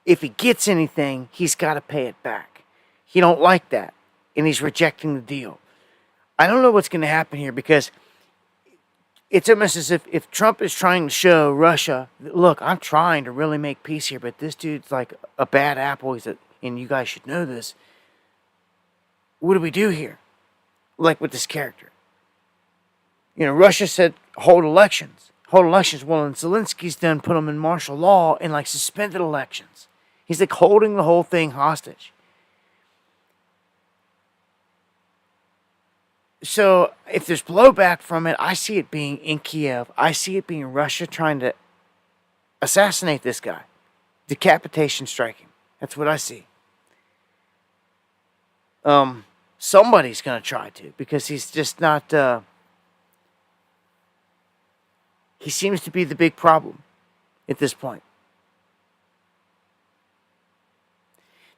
If he gets anything, he's got to pay it back. He don't like that, and he's rejecting the deal. I don't know what's going to happen here because it's almost as if Trump is trying to show Russia, look, I'm trying to really make peace here, but this dude's like a bad apple. And you guys should know this. What do we do here? Like with this character. Russia said hold elections. Well, and Zelensky's done put them in martial law and suspended elections. He's holding the whole thing hostage. So if there's blowback from it, I see it being in Kiev. I see it being Russia trying to assassinate this guy. Decapitation striking. That's what I see. Somebody's going to try to because he's just not... he seems to be the big problem at this point.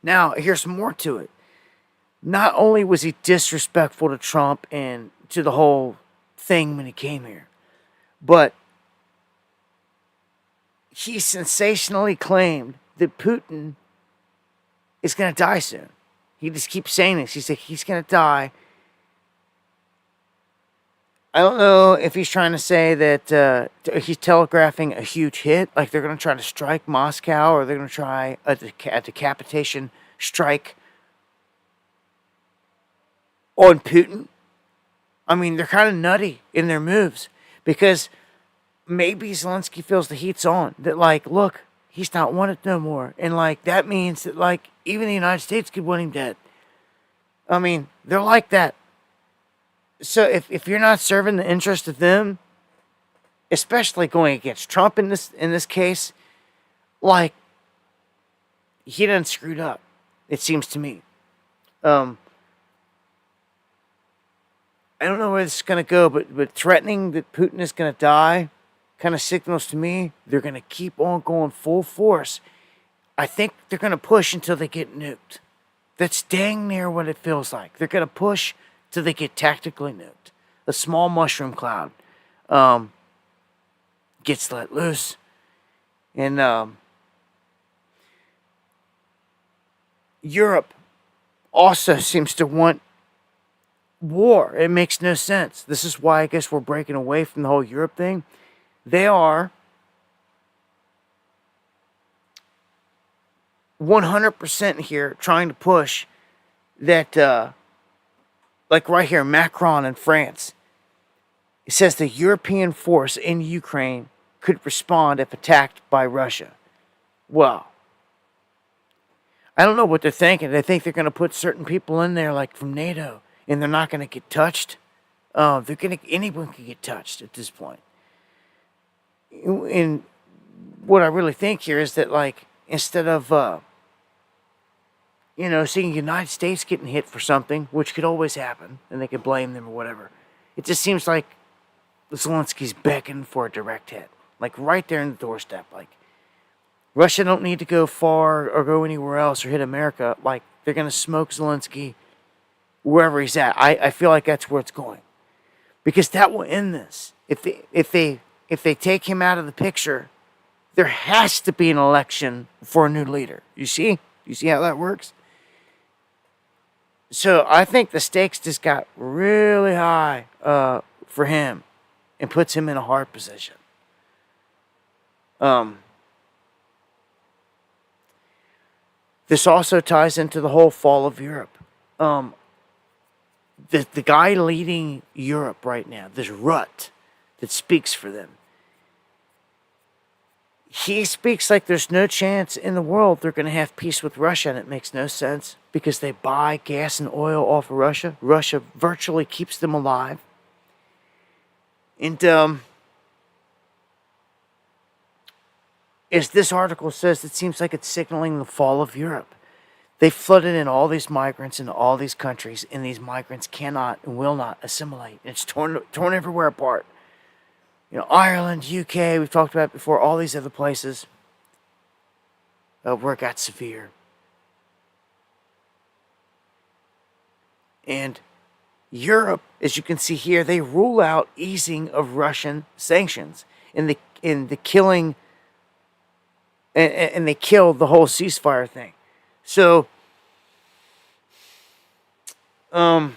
Now, here's more to it. Not only was he disrespectful to Trump and to the whole thing when he came here, but he sensationally claimed that Putin is going to die soon. He just keeps saying this. He said he's going to die. I don't know if he's trying to say that he's telegraphing a huge hit, like they're going to try to strike Moscow, or they're going to try a decapitation strike on Putin. I mean, they're kind of nutty in their moves because maybe Zelensky feels the heat's on. That look, he's not wanted no more. And that means that even the United States could want him dead. I mean, they're like that. So if you're not serving the interest of them, especially going against Trump in this case, he done screwed up. It seems to me. I don't know where this is going to go, but threatening that Putin is going to die kind of signals to me they're going to keep on going full force. I think they're going to push until they get nuked. That's dang near what it feels like. They're going to push till they get tactically nuked. A small mushroom cloud gets let loose. And Europe also seems to want war. It makes no sense. This is why I guess we're breaking away from the whole Europe thing. They are 100% here trying to push that, like right here, Macron in France. It says the European force in Ukraine could respond if attacked by Russia. Well, I don't know what they're thinking. They think they're going to put certain people in there, like from NATO, and they're not going to get touched. Anyone can get touched at this point. And what I really think here is that, like, instead of, seeing the United States getting hit for something, which could always happen, and they could blame them or whatever, it just seems like Zelensky's beckoning for a direct hit. Like, right there in the doorstep. Like, Russia don't need to go far or go anywhere else or hit America. Like, they're going to smoke Zelensky wherever he's at. I feel like that's where it's going. Because that will end this. If they take him out of the picture, there has to be an election for a new leader. You see? You see how that works? So I think the stakes just got really high for him and puts him in a hard position. This also ties into the whole fall of Europe. The guy leading Europe right now, this Rutte that speaks for them, he speaks like there's no chance in the world they're going to have peace with Russia, and it makes no sense because they buy gas and oil off of Russia. Russia virtually keeps them alive. And as this article says, it seems like it's signaling the fall of Europe. They flooded in all these migrants into all these countries, and these migrants cannot and will not assimilate. It's torn everywhere apart. Ireland, UK, we've talked about it before, all these other places where it got severe. And Europe, as you can see here, they rule out easing of Russian sanctions in the killing, and they killed the whole ceasefire thing. So, none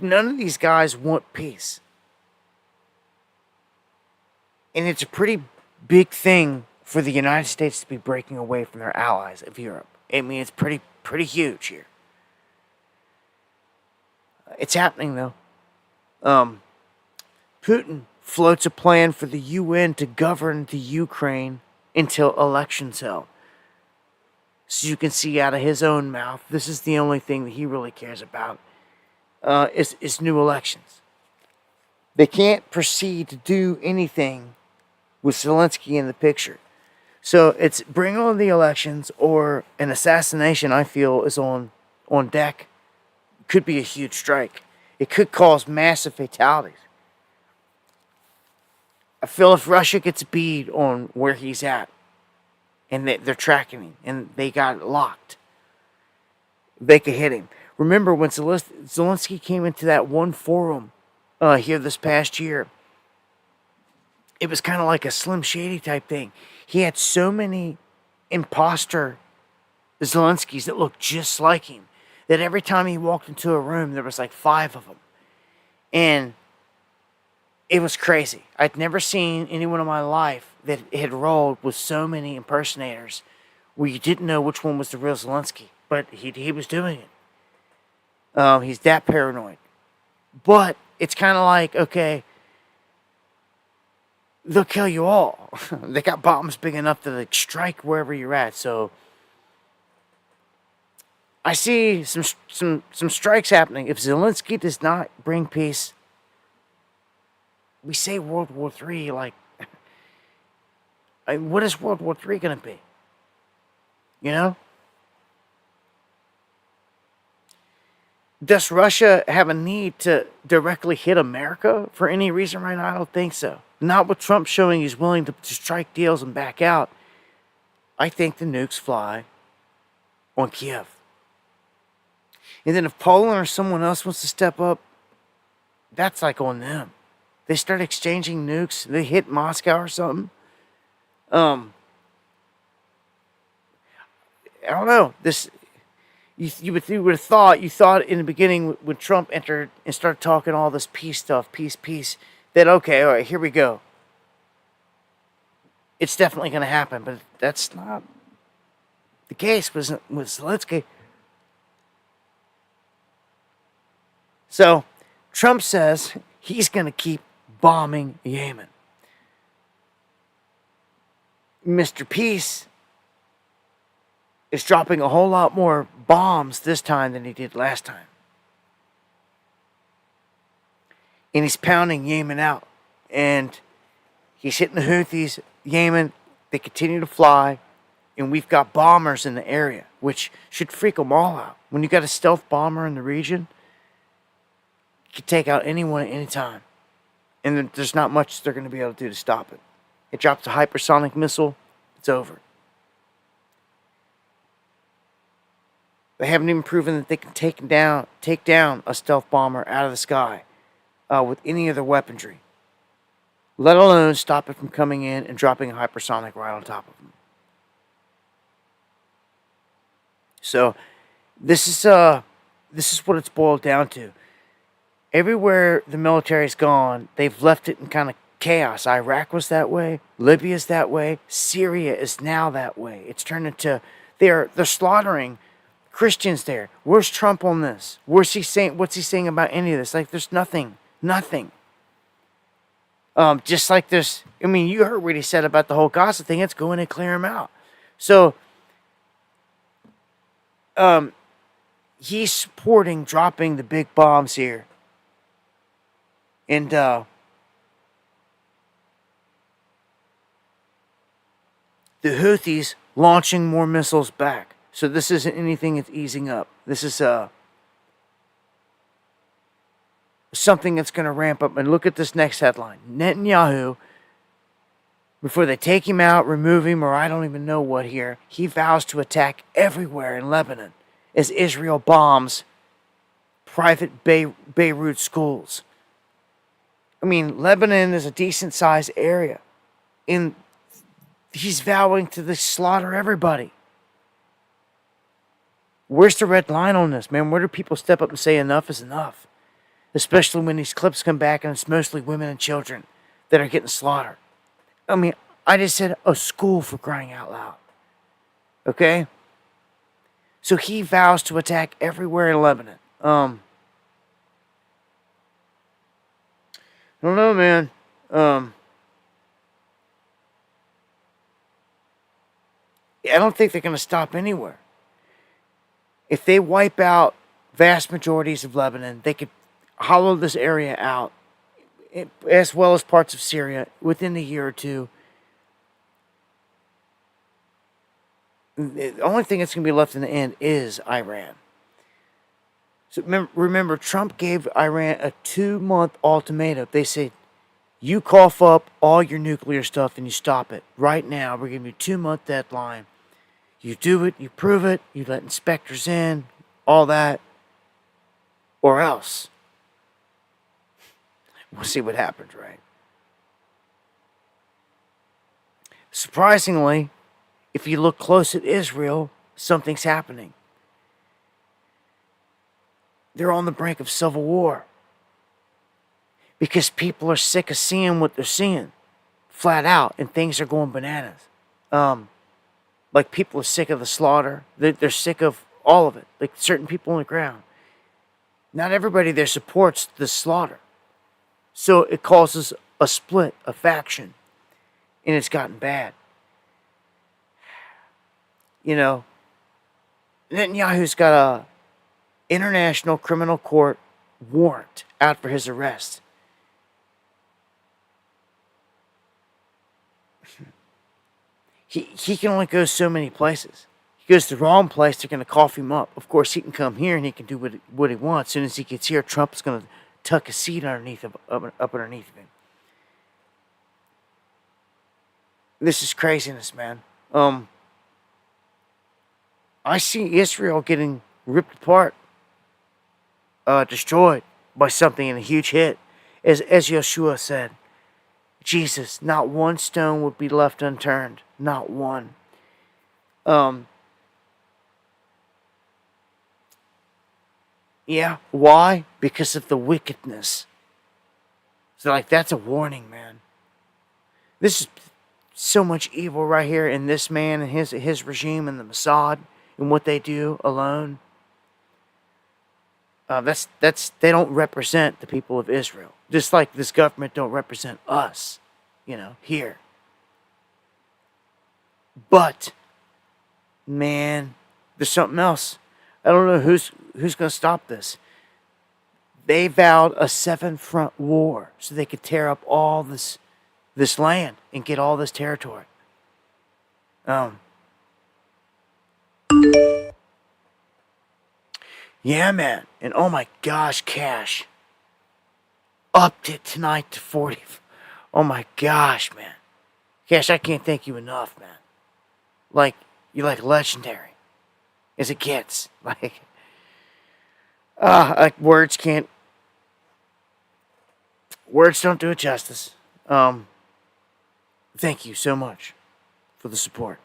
of these guys want peace. And it's a pretty big thing for the United States to be breaking away from their allies of Europe. I mean, it's pretty huge here. It's happening, though. Putin floats a plan for the UN to govern the Ukraine until elections held. So you can see out of his own mouth, this is the only thing that he really cares about, is new elections. They can't proceed to do anything with Zelensky in the picture. So it's bring on the elections, or an assassination, I feel, is on deck. Could be a huge strike. It could cause massive fatalities. I feel if Russia gets a bead on where he's at, and they're tracking him, and they got it locked, they could hit him. Remember when Zelensky came into that one forum here this past year, it was kind of like a Slim Shady type thing. He had so many imposter Zelenskys that looked just like him that every time he walked into a room, there was like 5 of them. And it was crazy. I'd never seen anyone in my life that had rolled with so many impersonators where you didn't know which one was the real Zelensky. But he was doing it. He's that paranoid. But it's kind of like, okay, they'll kill you all. They got bombs big enough to like strike wherever you're at. So I see some strikes happening. If Zelensky does not bring peace, we say World War III. Like, what is World War III going to be? You know? Does Russia have a need to directly hit America for any reason right now? I don't think so. Not with Trump showing he's willing to strike deals and back out. I think the nukes fly on Kiev. And then if Poland or someone else wants to step up, that's like on them. They start exchanging nukes, they hit Moscow or something. I don't know. This you would have thought in the beginning when Trump entered and started talking all this peace stuff, peace, that okay, all right, here we go. It's definitely going to happen, but that's not the case with Zelensky. So Trump says he's going to keep bombing Yemen. Mr. Peace is dropping a whole lot more bombs this time than he did last time. And he's pounding Yemen out. And he's hitting the Houthis, Yemen. They continue to fly. And we've got bombers in the area, which should freak them all out. When you got a stealth bomber in the region, you can take out anyone at any time. And there's not much they're going to be able to do to stop it. It drops a hypersonic missile, it's over. They haven't even proven that they can take down a stealth bomber out of the sky with any other weaponry, let alone stop it from coming in and dropping a hypersonic right on top of them. So this is what it's boiled down to. Everywhere the military's gone, they've left it in kind of chaos. Iraq was that way. Libya's that way. Syria is now that way. It's turned into they're slaughtering Christians there. Where's Trump on this? What's he saying about any of this? Like, there's nothing. Just like there's, I mean, you heard what he said about the whole Gaza thing. It's go in and clear him out. So, he's supporting dropping the big bombs here. And, the Houthis launching more missiles back. So this isn't anything that's easing up. This is something that's going to ramp up. And look at this next headline. Netanyahu, before they take him out, remove him, or I don't even know what here, he vows to attack everywhere in Lebanon as Israel bombs private Beirut schools. I mean, Lebanon is a decent-sized area. And he's vowing to slaughter everybody. Where's the red line on this, man? Where do people step up and say enough is enough? Especially when these clips come back and it's mostly women and children that are getting slaughtered. I mean, I just said a school, for crying out loud. Okay? So he vows to attack everywhere in Lebanon. I don't know, man. I don't think they're going to stop anywhere. If they wipe out vast majorities of Lebanon, they could hollow this area out, as well as parts of Syria, within a year or two. The only thing that's going to be left in the end is Iran. So remember, Trump gave Iran a 2-month ultimatum. They said, you cough up all your nuclear stuff and you stop it. Right now, we're giving you a 2-month deadline. You do it, you prove it, you let inspectors in, all that, or else. We'll see what happens, right? Surprisingly, if you look close at Israel, something's happening. They're on the brink of civil war. Because people are sick of seeing what they're seeing, flat out, and things are going bananas. Like, people are sick of the slaughter. They're sick of all of it. Like, certain people on the ground. Not everybody there supports the slaughter. So it causes a split, a faction. And it's gotten bad. You know, Netanyahu's got a international criminal court warrant out for his arrest. He can only go so many places. He goes to the wrong place, they're going to cough him up. Of course, he can come here and he can do what he wants. As soon as he gets here, Trump's going to tuck a seat underneath him, up underneath him. This is craziness, man. I see Israel getting ripped apart, destroyed by something in a huge hit. As Yeshua said, Jesus, not one stone would be left unturned. Not one. Yeah, why? Because of the wickedness. So, like, that's a warning, man. This is so much evil right here in this man and his regime and the Mossad and what they do alone. They don't represent the people of Israel. Just like this government don't represent us, here. But, man, there's something else. I don't know who's going to stop this. They vowed a 7-front war so they could tear up all this land and get all this territory. Yeah, man. And oh my gosh, Cash upped it tonight to 40. Oh my gosh, man. Cash, I can't thank you enough, man. You're like legendary as it gets. Words don't do it justice. Thank you so much for the support.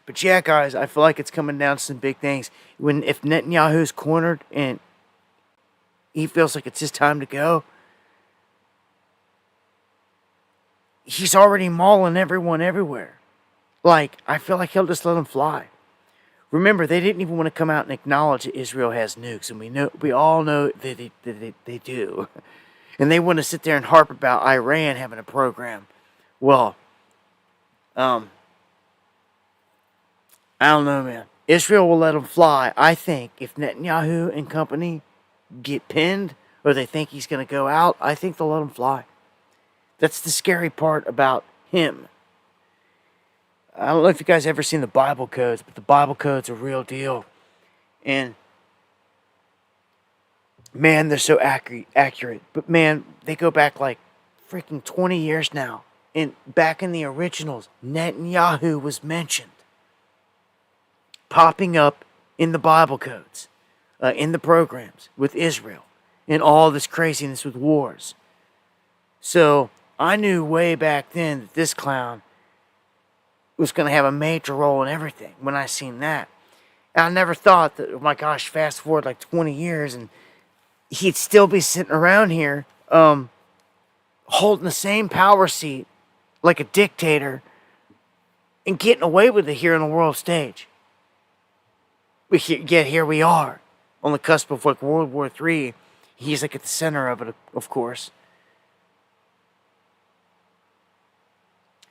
But yeah, guys, I feel like it's coming down to some big things. If Netanyahu's cornered and he feels like it's his time to go, he's already mauling everyone everywhere. I feel like he'll just let them fly. Remember, they didn't even want to come out and acknowledge that Israel has nukes, and we all know that they do. And they want to sit there and harp about Iran having a program. Well, I don't know, man. Israel will let them fly. I think if Netanyahu and company get pinned or they think he's going to go out, I think they'll let him fly. That's the scary part about him. I don't know if you guys ever seen the Bible codes, but the Bible codes are real deal. And, man, they're so accurate. But, man, they go back like freaking 20 years now. And back in the originals, Netanyahu was mentioned. Popping up in the Bible codes, in the programs with Israel, and all this craziness with wars. So I knew way back then that this clown was going to have a major role in everything when I seen that. And I never thought that, oh my gosh, fast forward like 20 years and he'd still be sitting around here holding the same power seat like a dictator and getting away with it here on the world stage. Yet here we are, on the cusp of World War III. He's at the center of it, of course.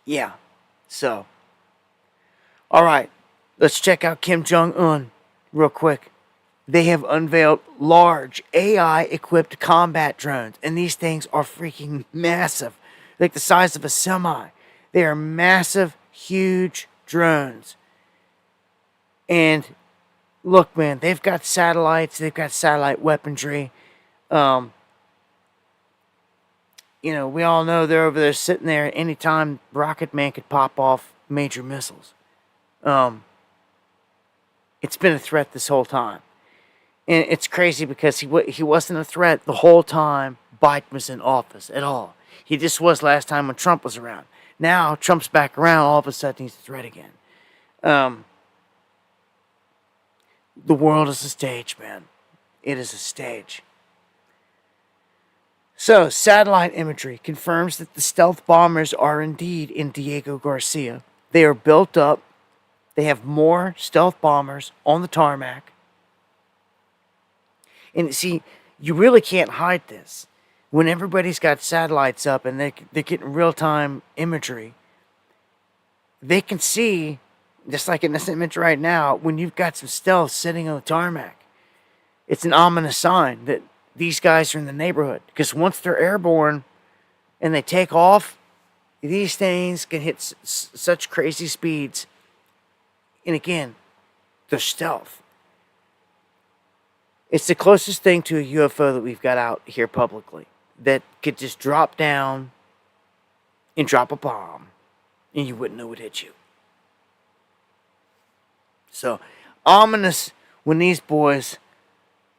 Yeah, so. Alright, let's check out Kim Jong-un real quick. They have unveiled large AI-equipped combat drones, and these things are freaking massive. Like the size of a semi. They are massive, huge drones. And look, man, they've got satellites. They've got satellite weaponry. We all know they're over there sitting there. Anytime Rocket Man could pop off major missiles. It's been a threat this whole time. And it's crazy because he wasn't a threat the whole time Biden was in office at all. He just was last time when Trump was around. Now Trump's back around. All of a sudden he's a threat again. The world is a stage, man. It is a stage. So, satellite imagery confirms that the stealth bombers are indeed in Diego Garcia. They are built up. They have more stealth bombers on the tarmac. And see, you really can't hide this. When everybody's got satellites up and they're getting real-time imagery, they can see, just like in this image right now, when you've got some stealth sitting on the tarmac, it's an ominous sign that these guys are in the neighborhood. Because once they're airborne and they take off, these things can hit such crazy speeds. And again, they're stealth. It's the closest thing to a UFO that we've got out here publicly that could just drop down and drop a bomb and you wouldn't know it hit you. So, ominous when these boys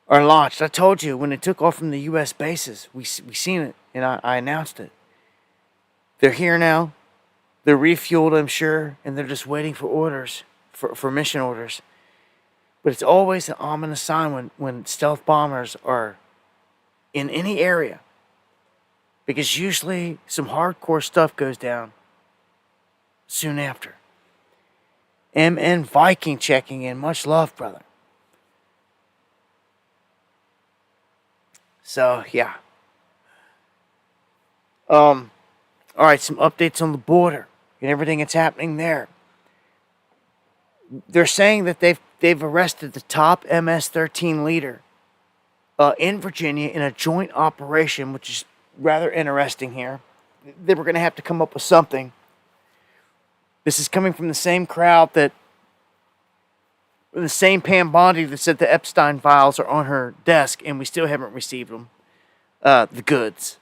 are launched. I told you, when they took off from the U.S. bases, we seen it, and I announced it. They're here now. They're refueled, I'm sure, and they're just waiting for orders, for mission orders. But it's always an ominous sign when stealth bombers are in any area. because usually some hardcore stuff goes down soon after. MN Viking checking in. Much love, brother. So, yeah. All right, some updates on the border and everything that's happening there. They're saying that they've arrested the top MS-13 leader in Virginia in a joint operation, which is rather interesting here. They were going to have to come up with something. This is coming from the same crowd the same Pam Bondi that said the Epstein files are on her desk and we still haven't received them. The goods.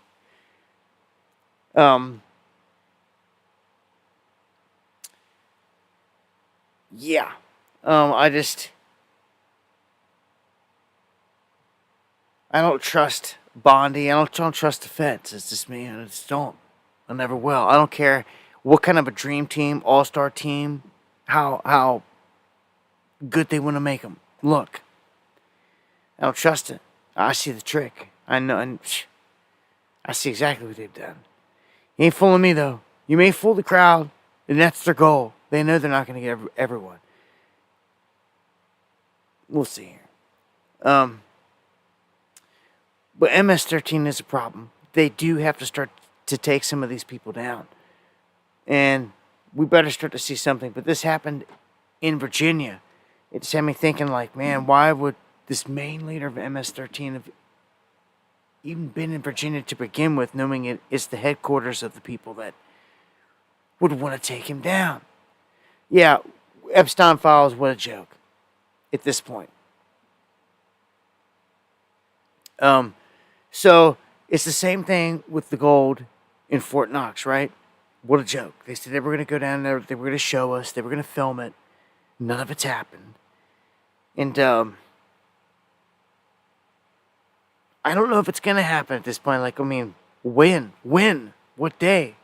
Yeah. I don't trust Bondi. I don't trust the feds. It's just me. I just don't. I never will. I don't care what kind of a dream team, all-star team, how good they want to make them look. I don't trust it. I see the trick. I know. And I see exactly what they've done. You ain't fooling me, though. You may fool the crowd, and that's their goal. They know they're not going to get everyone. We'll see here. But MS-13 is a problem. They do have to start to take some of these people down. And we better start to see something. But this happened in Virginia. It just had me thinking, like, man, why would this main leader of MS-13 have even been in Virginia to begin with, knowing it's the headquarters of the people that would want to take him down? Yeah, Epstein files, what a joke at this point. So it's the same thing with the gold in Fort Knox, right? What a joke. They said they were going to go down there, they were going to show us, they were going to film it. None of it's happened. And I don't know if it's going to happen at this point. Like, I mean, when? What day?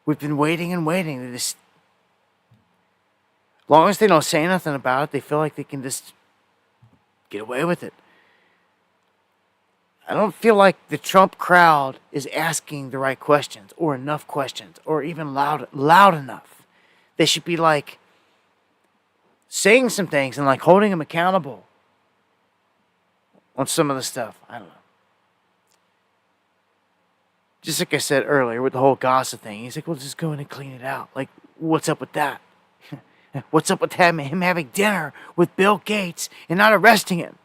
We've been waiting and waiting. They just, as long as they don't say nothing about it, they feel like they can just get away with it. I don't feel like the Trump crowd is asking the right questions or enough questions or even loud enough. They should be like saying some things and like holding them accountable on some of the stuff. I don't know. Just like I said earlier with the whole gossip thing, he's like, well, just go in and clean it out. Like, what's up with that? What's up with him having dinner with Bill Gates and not arresting him?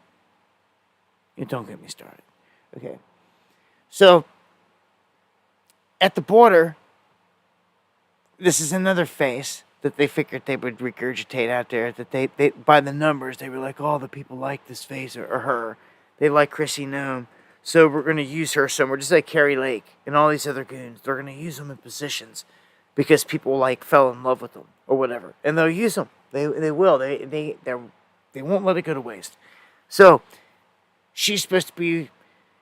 Don't get me started. Okay. So, at the border, this is another face that they figured they would regurgitate out there. That they by the numbers, they were like, oh, the people like this face or her. They like Chrissy Noem. So we're going to use her somewhere, just like Carrie Lake and all these other goons. They're going to use them in positions because people like fell in love with them or whatever, and they'll use them. They will. They won't let it go to waste. So she's supposed to be.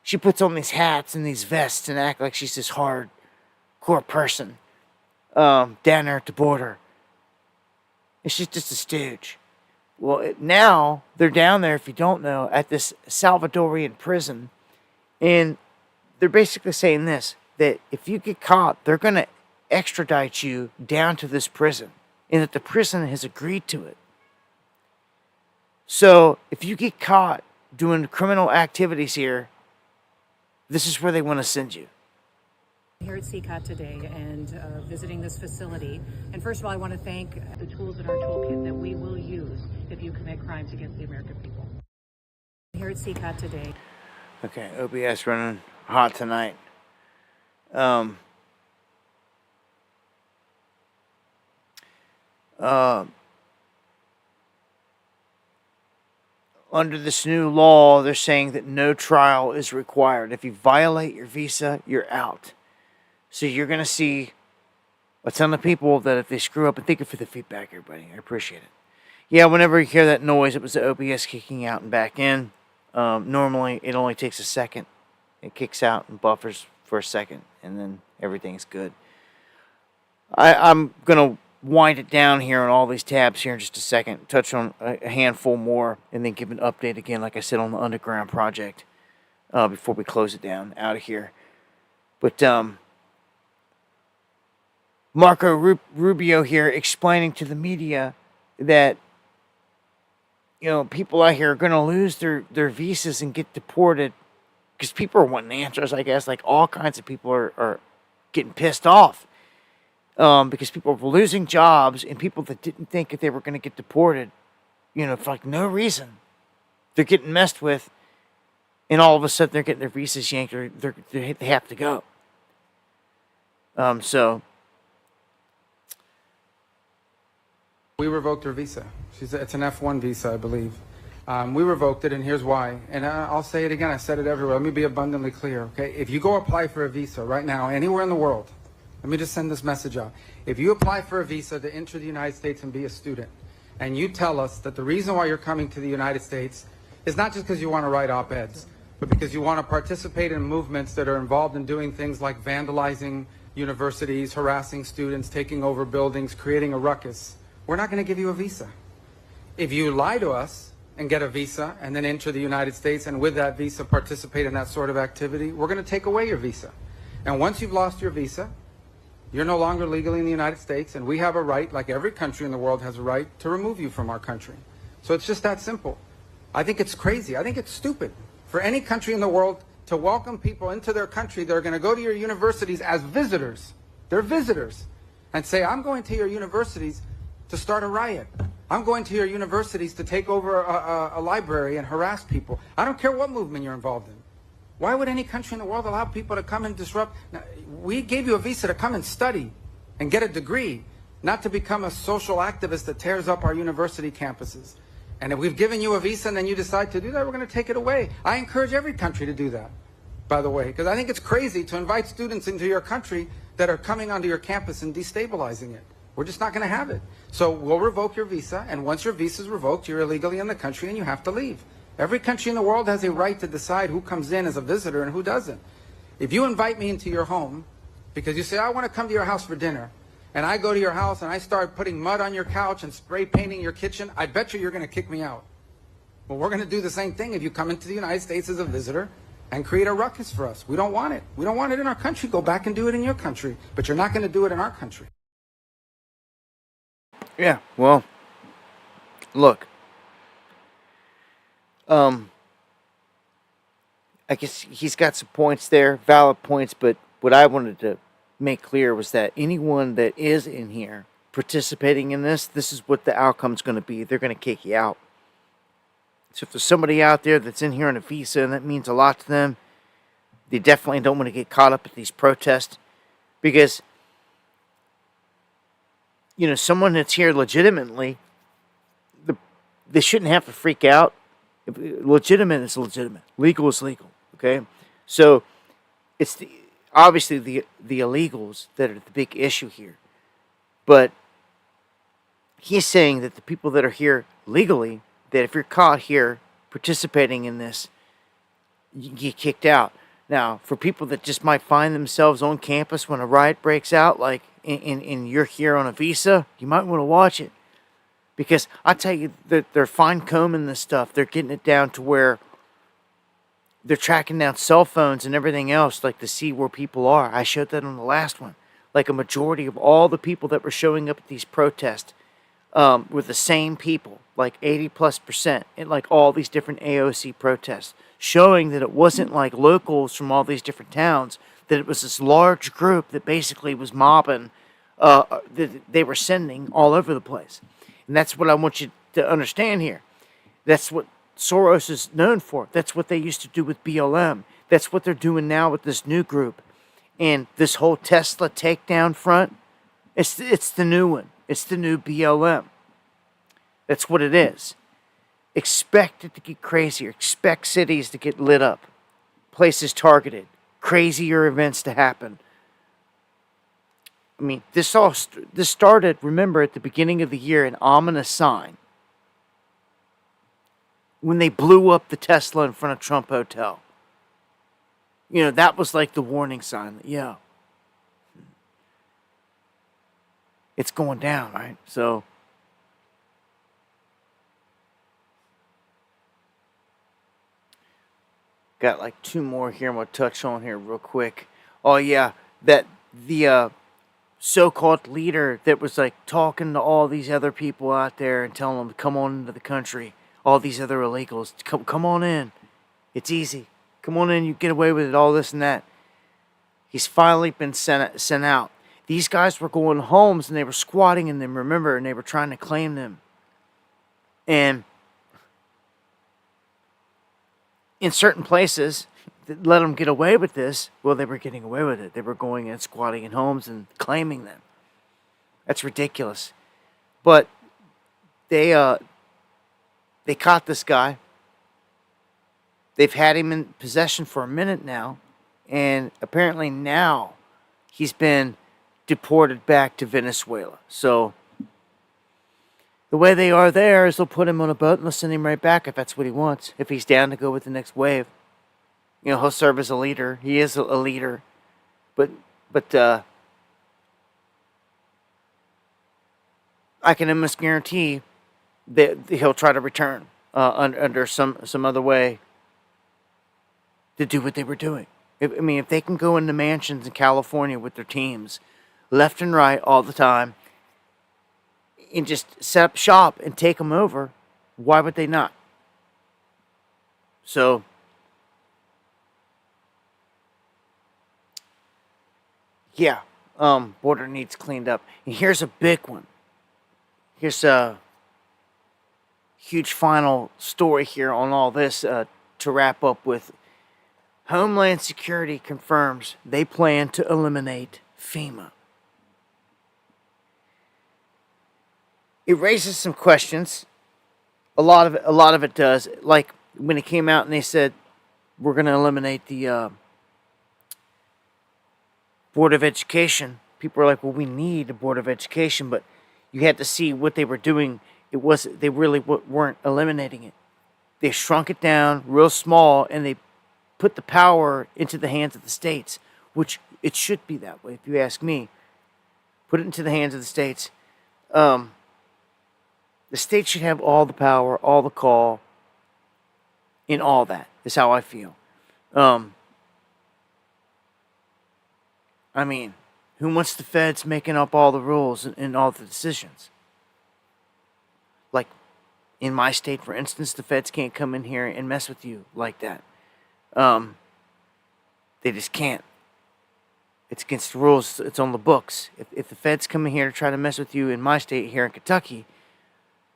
She puts on these hats and these vests and act like she's this hardcore person down there at the border. And she's just a stooge. Well, now they're down there, if you don't know, at this Salvadorian prison. And they're basically saying this, that if you get caught, they're going to extradite you down to this prison. And that the prison has agreed to it. So, if you get caught doing criminal activities here, this is where they want to send you. Here at CCOT today and visiting this facility. And first of all, I want to thank the tools in our toolkit that we will use if you commit crimes against the American people. Here at CCOT today. Okay, OBS running hot tonight. Under this new law, they're saying that no trial is required. If you violate your visa, you're out. So you're going to see a ton of people that if they screw up, and thank you for the feedback, everybody. I appreciate it. Yeah, whenever you hear that noise, it was the OBS kicking out and back in. Normally, it only takes a second. It kicks out and buffers for a second, and then everything's good. I'm going to wind it down here on all these tabs here in just a second, touch on a handful more, and then give an update again, like I said, on the Underground project before we close it down out of here. But Marco Rubio here explaining to the media that, you know, people out here are going to lose their visas and get deported because people are wanting answers, I guess. Like, all kinds of people are getting pissed off because people are losing jobs, and people that didn't think that they were going to get deported, you know, for like no reason, they're getting messed with, and all of a sudden they're getting their visas yanked, or they have to go. So we revoked her visa. It's an F1 visa, I believe. We revoked it, and here's why. And I'll say it again. I said it everywhere. Let me be abundantly clear, okay? If you go apply for a visa right now, anywhere in the world, let me just send this message out. If you apply for a visa to enter the United States and be a student, and you tell us that the reason why you're coming to the United States is not just because you want to write op-eds, but because you want to participate in movements that are involved in doing things like vandalizing universities, harassing students, taking over buildings, creating a ruckus, we're not going to give you a visa. If you lie to us and get a visa and then enter the United States, and with that visa participate in that sort of activity, we're going to take away your visa. And once you've lost your visa, you're no longer legally in the United States, and we have a right, like every country in the world has a right, to remove you from our country. So it's just that simple. I think it's crazy. I think it's stupid for any country in the world to welcome people into their country that are going to go to your universities as visitors. They're visitors. And say, I'm going to your universities to start a riot. I'm going to your universities to take over a library and harass people. I don't care what movement you're involved in. Why would any country in the world allow people to come and disrupt? Now, we gave you a visa to come and study and get a degree, not to become a social activist that tears up our university campuses. And if we've given you a visa and then you decide to do that, we're going to take it away. I encourage every country to do that, by the way, because I think it's crazy to invite students into your country that are coming onto your campus and destabilizing it. We're just not going to have it. So we'll revoke your visa, and once your visa is revoked, you're illegally in the country and you have to leave. Every country in the world has a right to decide who comes in as a visitor and who doesn't. If you invite me into your home because you say, I want to come to your house for dinner, and I go to your house and I start putting mud on your couch and spray painting your kitchen, I bet you're going to kick me out. Well, we're going to do the same thing if you come into the United States as a visitor and create a ruckus for us. We don't want it. We don't want it in our country. Go back and do it in your country. But you're not going to do it in our country. yeah, well, look. I guess he's got some points there, valid points, but what I wanted to make clear was that anyone that is in here participating in this is what the outcome's going to be. They're going to kick you out. So if there's somebody out there that's in here on a visa and that means a lot to them, they definitely don't want to get caught up at these protests, because, you know, someone that's here legitimately, they shouldn't have to freak out. Legitimate is legitimate. Legal is legal. Okay, so it's obviously the illegals that are the big issue here. But he's saying that the people that are here legally, that if you're caught here participating in this, you can get kicked out. Now, for people that just might find themselves on campus when a riot breaks out, like and you're here on a visa, you might want to watch it. Because I tell you, they're fine combing this stuff. They're getting it down to where they're tracking down cell phones and everything else, like to see where people are. I showed that on the last one. Like a majority of all the people that were showing up at these protests were the same people, like 80+%, in like all these different AOC protests, showing that it wasn't like locals from all these different towns, that it was this large group that basically was mobbing, that they were sending all over the place. And that's what I want you to understand here. That's what Soros is known for. That's what they used to do with BLM. That's what they're doing now with this new group. And this whole Tesla takedown front, it's the new one. It's the new BLM. That's what it is. Expect it to get crazier. Expect cities to get lit up. Places targeted. Crazier events to happen. I mean, this started, remember, at the beginning of the year, an ominous sign. When they blew up the Tesla in front of Trump Hotel. You know, that was like the warning sign. Yeah. It's going down, right? So, got like two more here I'm going to touch on here real quick. oh yeah, that the so-called leader that was like talking to all these other people out there and telling them to come on into the country, all these other illegals, come on in, it's easy, come on in, you get away with it, all this and that. He's finally been sent out. These guys were going homes and they were squatting in them, remember, and they were trying to claim them. And in certain places that let them get away with this, well, they were getting away with it. They were going and squatting in homes and claiming them. That's ridiculous. But they caught this guy. They've had him in possession for a minute now, and apparently now he's been deported back to Venezuela. So the way they are there is they'll put him on a boat and they'll send him right back if that's what he wants. If he's down to go with the next wave, he'll serve as a leader. He is a leader, but I can almost guarantee that he'll try to return under some other way to do what they were doing. If they can go into mansions in California with their teams, left and right all the time, and just set up shop and take them over, why would they not? So, yeah, border needs cleaned up. And here's a big one. Here's a huge final story here on all this to wrap up with. Homeland Security confirms they plan to eliminate FEMA. It raises some questions. A lot of it does. Like when it came out and they said we're going to eliminate the Board of Education. People were like, "Well, we need a Board of Education," but you had to see what they were doing. They really weren't eliminating it. They shrunk it down real small, and they put the power into the hands of the states, which it should be that way, if you ask me. Put it into the hands of the states. The states should have all the power, all the call, in all that, is how I feel. Who wants the feds making up all the rules and all the decisions? Like, in my state, for instance, the feds can't come in here and mess with you like that. They just can't. It's against the rules. It's on the books. If the feds come in here to try to mess with you in my state here in Kentucky,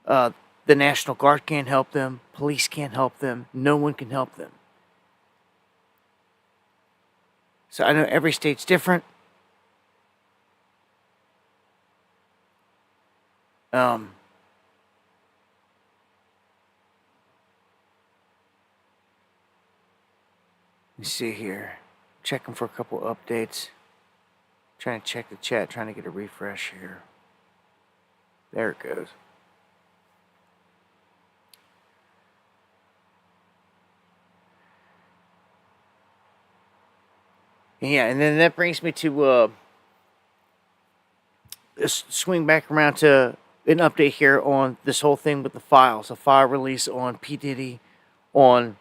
the National Guard can't help them. Police can't help them. No one can help them. So I know every state's different. Let me see here. Checking for a couple updates. Trying to check the chat, trying to get a refresh here. There it goes. Yeah, and then that brings me to swing back around to an update here on this whole thing with the files. A file release on P. Diddy, on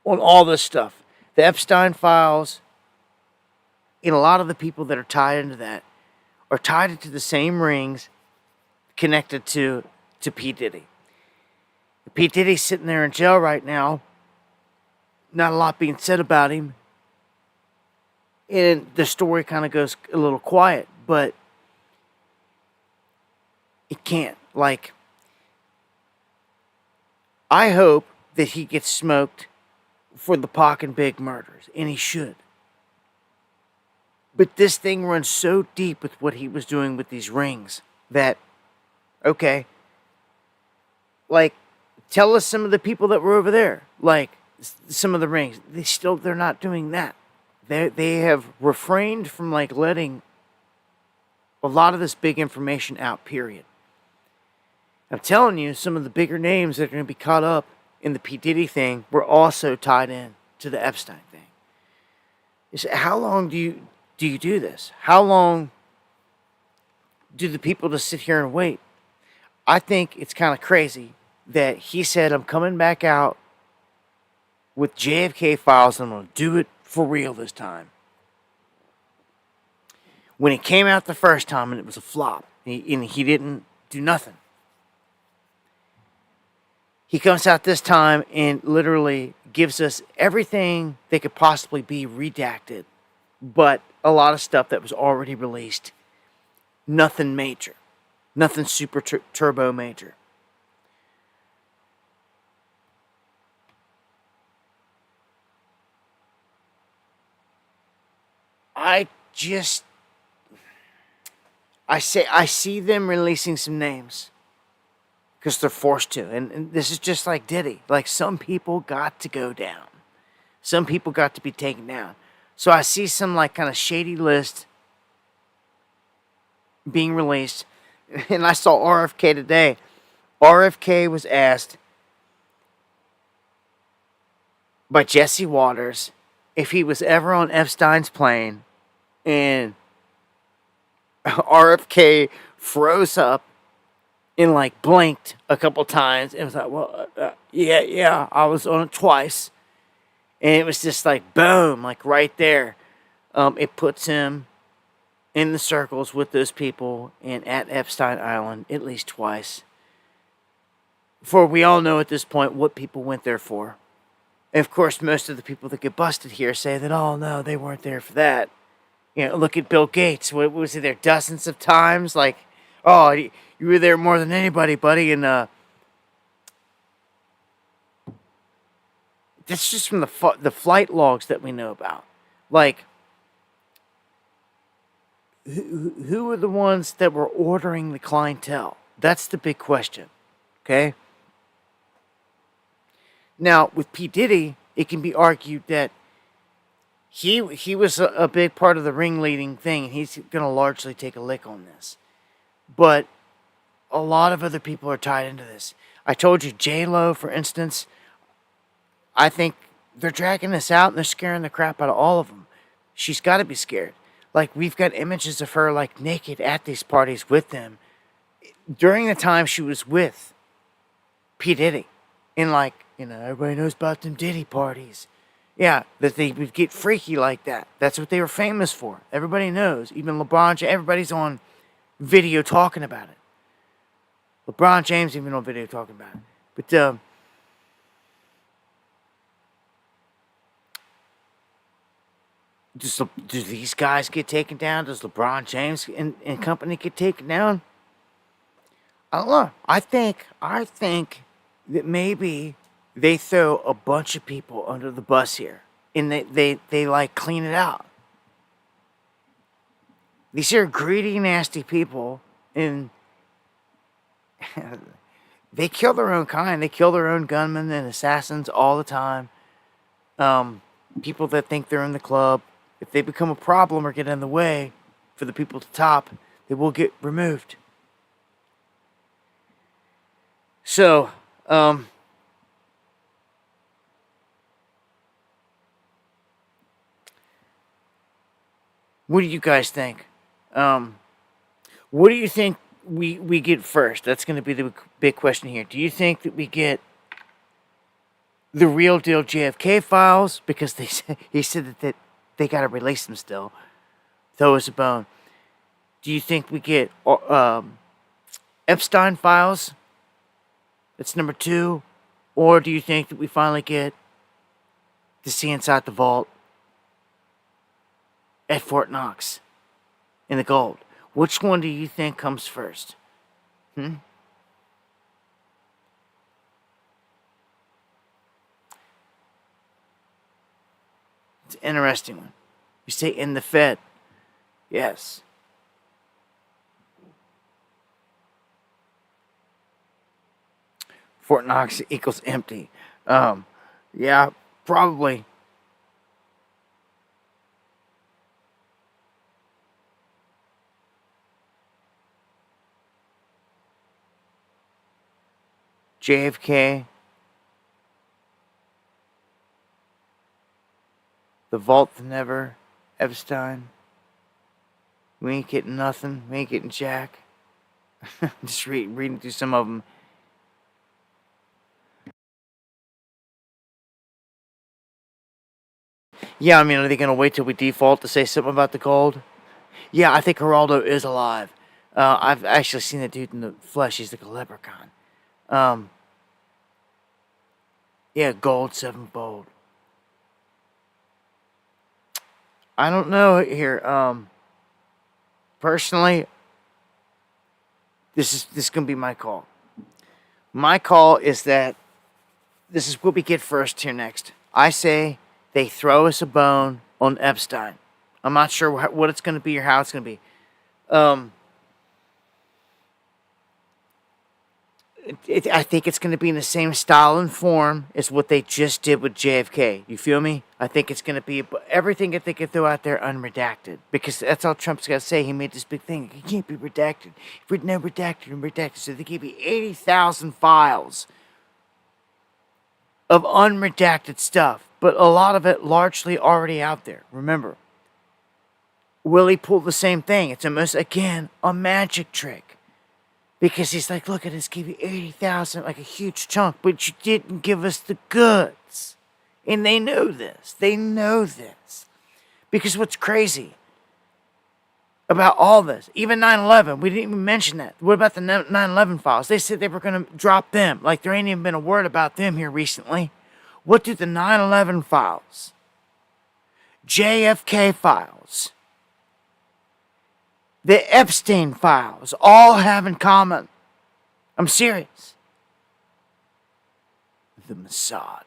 all this stuff. The Epstein files, and a lot of the people that are tied into that are tied into the same rings connected to P. Diddy. P. Diddy's sitting there in jail right now. Not a lot being said about him. And the story kind of goes a little quiet, but it can't. Like, I hope that he gets smoked for the Pac and Big murders, and he should. But this thing runs so deep with what he was doing with these rings that, okay, like, tell us some of the people that were over there, like, some of the rings. They're not doing that. They have refrained from, like, letting a lot of this big information out, period. I'm telling you, some of the bigger names that are going to be caught up in the P. Diddy thing were also tied in to the Epstein thing. How long do you do this? How long do the people just sit here and wait? I think it's kind of crazy that he said, I'm coming back out with JFK files and I'm going to do it for real this time. When it came out the first time and it was a flop, and he didn't do nothing. He comes out this time and literally gives us everything that could possibly be redacted, but a lot of stuff that was already released. Nothing major. Nothing super turbo major. I see them releasing some names because they're forced to, and this is just like Diddy. Like, some people got to go down, some people got to be taken down. So I see some like kind of shady list being released, and I saw RFK today. RFK was asked by Jesse Waters if he was ever on Epstein's plane, and RFK froze up and like blinked a couple times and was like, well, yeah, I was on it twice. And it was just like, boom, like right there. It puts him in the circles with those people and at Epstein Island at least twice. For we all know at this point what people went there for. And of course, most of the people that get busted here say that, oh no, they weren't there for that. You know, look at Bill Gates. What was he there dozens of times? Like, oh, you were there more than anybody, buddy. And that's just from the flight logs that we know about. Like, who were the ones that were ordering the clientele? That's the big question. Okay? Now, with P. Diddy, it can be argued that he was a big part of the ringleading thing, and he's going to largely take a lick on this. But a lot of other people are tied into this. I told you, J-Lo, for instance, I think they're dragging this out, and they're scaring the crap out of all of them. She's got to be scared. Like, we've got images of her, like, naked at these parties with them during the time she was with P. Diddy. And, like, you know, everybody knows about them Diddy parties. Yeah, that they would get freaky like that. That's what they were famous for. Everybody knows. Even LeBron James, everybody's on video talking about it. LeBron James even on video talking about it. But, do these guys get taken down? Does LeBron James and company get taken down? I don't know. I think that maybe they throw a bunch of people under the bus here, and they like clean it out. These are greedy, nasty people, and they kill their own kind. They kill their own gunmen and assassins all the time. People that think they're in the club, if they become a problem or get in the way for the people at the top, they will get removed. So, what do you guys think? What do you think we get first? That's going to be the big question here. Do you think that we get the real deal JFK files? Because he said that they got to release them still. Throw us a bone. Do you think we get Epstein files? That's number 2. Or do you think that we finally get to see inside the vault at Fort Knox in the gold? Which one do you think comes first? It's an interesting one. You say in the Fed. Yes. Fort Knox equals empty. Yeah, probably. JFK. The vault to never. Epstein. We ain't getting nothing. We ain't getting jack. Just reading through some of them. Yeah, I mean, are they going to wait till we default to say something about the gold? Yeah, I think Geraldo is alive. I've actually seen the dude in the flesh. He's like a leprechaun. Yeah, gold, sevenfold. I don't know here. Personally, this is gonna be my call. My call is that this is what we get first here next. I say they throw us a bone on Epstein. I'm not sure what it's going to be or how it's going to be. I think it's going to be in the same style and form as what they just did with JFK. You feel me? I think it's going to be everything that they can throw out there unredacted. Because that's all Trump's got to say. He made this big thing. It can't be redacted. No, redacted and redacted. So they gave you 80,000 files of unredacted stuff. But a lot of it largely already out there. Remember, will he pull the same thing? It's almost, again, a magic trick. Because he's like, look at this, give you 80,000, like a huge chunk, but you didn't give us the goods. And they know this. They know this. Because what's crazy about all this, even 9/11, we didn't even mention that. What about the 9/11 files? They said they were going to drop them. Like there ain't even been a word about them here recently. What do the 9/11 files, JFK files, the Epstein files all have in common? I'm serious. The Mossad.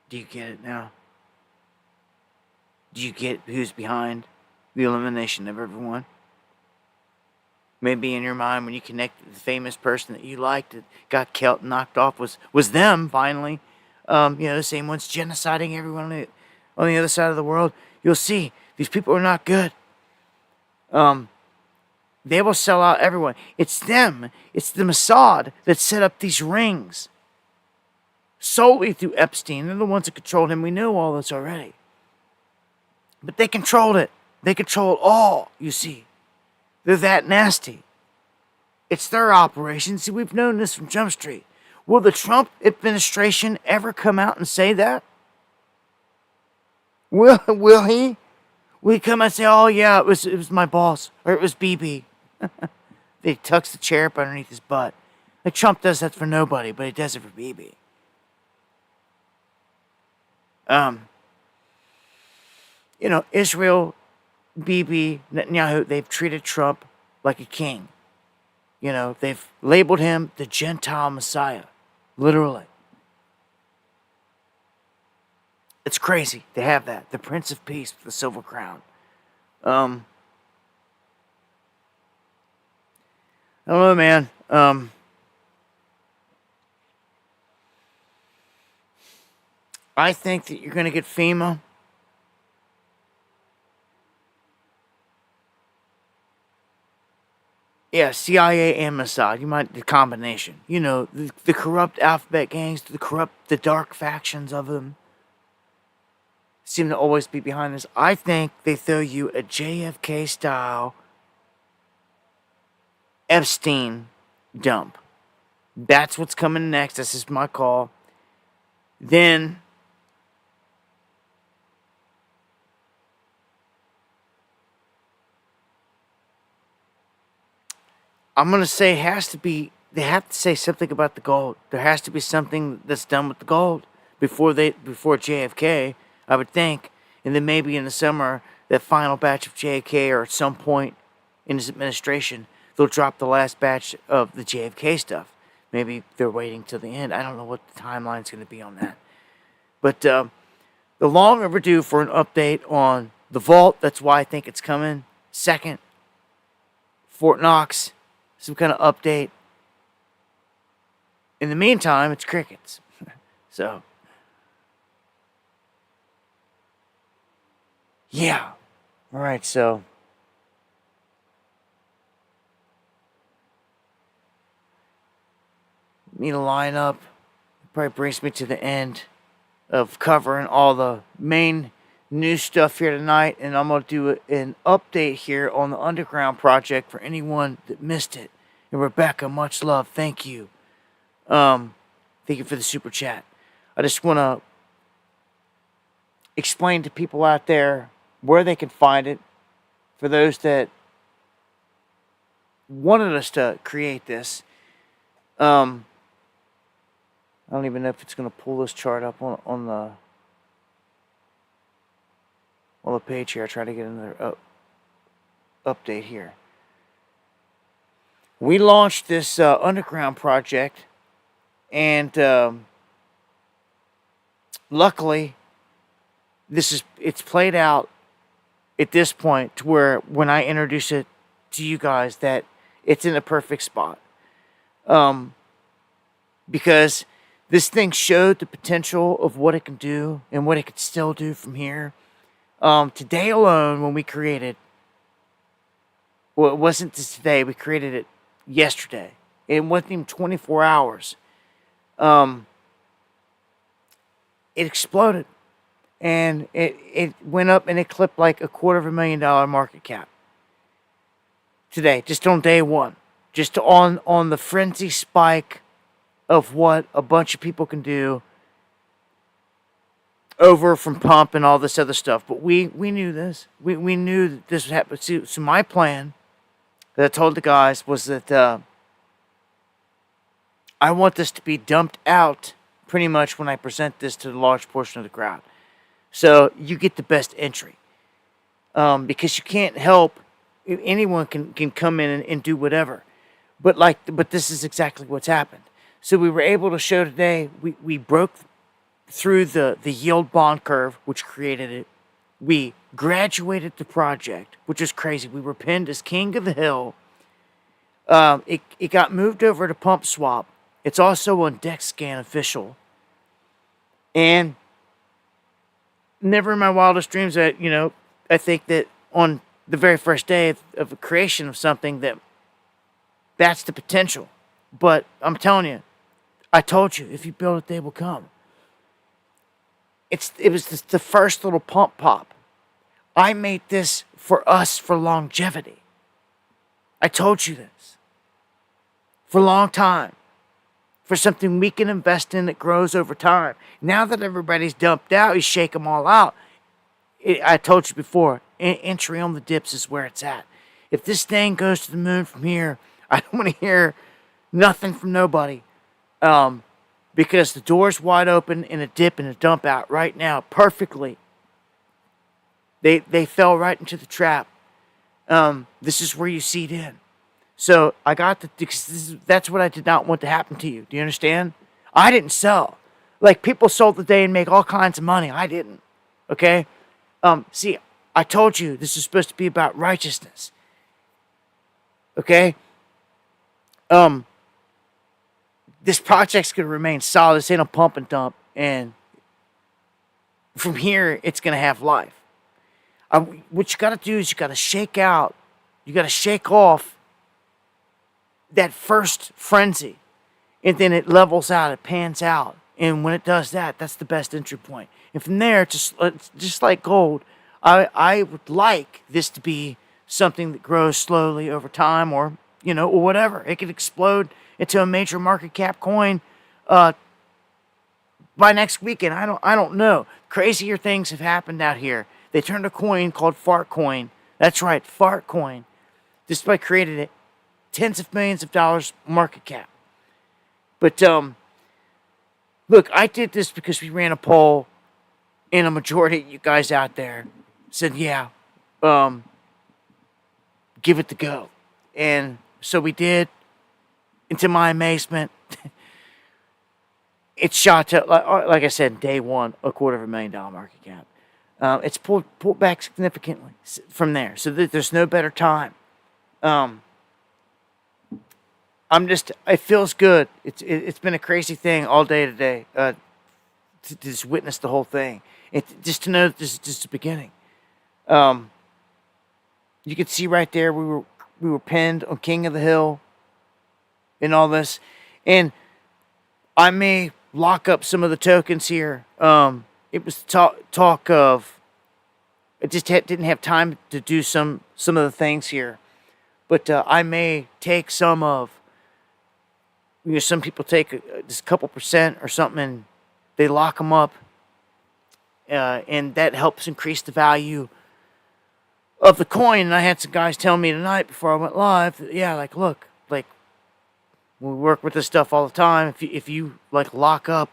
Do you get it now? Do you get who's behind the elimination of everyone? Maybe in your mind when you connect the famous person that you liked that got knocked off was them finally. The same ones genociding everyone on the other side of the world. You'll see these people are not good. They will sell out everyone. It's them. It's the Mossad that set up these rings solely through Epstein. They're the ones that controlled him. We know all this already. But they controlled it. They control it all, you see. They're that nasty. It's their operation. See, we've known this from Jump Street. Will the Trump administration ever come out and say that? Will he? Will he come out and say, oh yeah, it was my boss, or it was BB? They tucks the chair up underneath his butt. Like Trump does that for nobody, but he does it for BB. Israel, BB, Netanyahu, they've treated Trump like a king. They've labeled him the Gentile Messiah. Literally. It's crazy. They have that. The Prince of Peace with the silver crown. I don't know, man. I think that you're going to get FEMA. Yeah, CIA and Mossad. The combination. The corrupt alphabet gangs, the dark factions of them seem to always be behind this. I think they throw you a JFK style Epstein dump. That's what's coming next. This is my call. Then I'm going to say they have to say something about the gold. There has to be something that's done with the gold before JFK, I would think. And then maybe in the summer, that final batch of JFK, or at some point in his administration, they'll drop the last batch of the JFK stuff. Maybe they're waiting till the end. I don't know what the timeline's going to be on that. But the long overdue for an update on the vault, that's why I think it's coming. Second, Fort Knox, some kind of update. In the meantime, it's crickets. So, yeah. All right, so need to line up. Probably brings me to the end of covering all the main news stuff here tonight, and I'm going to do an update here on the Underground project for anyone that missed it. And Rebecca, much love. Thank you. Thank you for the super chat. I just want to explain to people out there where they can find it for those that wanted us to create this. I don't even know if it's going to pull this chart up on the page here. I try to get another update here. We launched this underground project, and luckily, it's played out at this point to where when I introduce it to you guys, that it's in a perfect spot. Because this thing showed the potential of what it can do and what it could still do from here. Today alone, when we created, well, it wasn't just today, we created it yesterday. It wasn't even 24 hours. It exploded. And it went up and it clipped like $250,000 market cap. Today, just on day one. Just on the frenzy spike of what a bunch of people can do over from pump and all this other stuff. But we knew this. We knew that this would happen. So my plan that I told the guys was that I want this to be dumped out pretty much when I present this to the large portion of the crowd. So you get the best entry. Because you can't help, anyone can come in and do whatever. But this is exactly what's happened. So we were able to show today, we broke through the yield bond curve, which created it. We graduated the project, which is crazy. We were pinned as king of the hill. It got moved over to pump swap. It's also on DexScan official. And never in my wildest dreams that, I think that on the very first day of the creation of something that's the potential. But I'm telling you, I told you, if you build it, they will come. It was the first little pump pop. I made this for us for longevity. I told you this. For a long time. For something we can invest in that grows over time. Now that everybody's dumped out, you shake them all out. I told you before, entry on the dips is where it's at. If this thing goes to the moon from here, I don't want to hear nothing from nobody. Because the door's wide open in a dip and a dump out right now, perfectly. They fell right into the trap. This is where you seed in. So I got that's what I did not want to happen to you. Do you understand? I didn't sell. Like, people sold the day and make all kinds of money. I didn't. Okay? See, I told you this is supposed to be about righteousness. Okay? This project's going to remain solid. This ain't a pump and dump. And from here, it's going to have life. What you got to do is you got to shake out. You got to shake off that first frenzy. And then it levels out. It pans out. And when it does that, that's the best entry point. And from there, just like gold, I would like this to be something that grows slowly over time, or whatever. It could explode into a major market cap coin by next weekend. I don't know. Crazier things have happened out here. They turned a coin called Fart Coin. That's right, Fart Coin. This is why I created it. Tens of millions of dollars market cap. But look, I did this because we ran a poll, and a majority of you guys out there said, yeah, give it the go. And so we did. And to my amazement, it shot to, like I said, day one, $250,000 market cap. It's pulled back significantly from there. So there's no better time. It feels good. It's been a crazy thing all day today to just witness the whole thing. Just to know that this is just the beginning. You can see right there we were pinned on King of the Hill and all this. And I may lock up some of the tokens here. It was talk of, I just didn't have time to do some of the things here. But I may take some of, some people take just a couple percent or something and they lock them up, and that helps increase the value of the coin. And I had some guys tell me tonight before I went live, that, yeah, like, look, like, we work with this stuff all the time. If you like lock up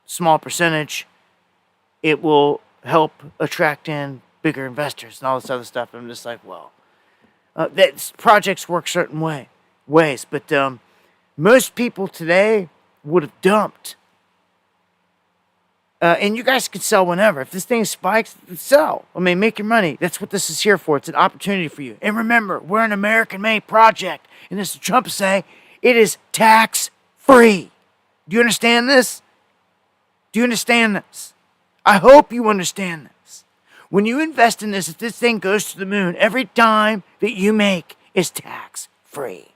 small percentage, it will help attract in bigger investors and all this other stuff. And I'm just like, well, that projects work certain ways, but most people today would have dumped. And you guys can sell whenever. If this thing spikes, sell. I mean, make your money. That's what this is here for. It's an opportunity for you. And remember, we're an American-made project. And as Trump say, it is tax-free. Do you understand this? Do you understand this? I hope you understand this. When you invest in this, if this thing goes to the moon, every dime that you make is tax-free.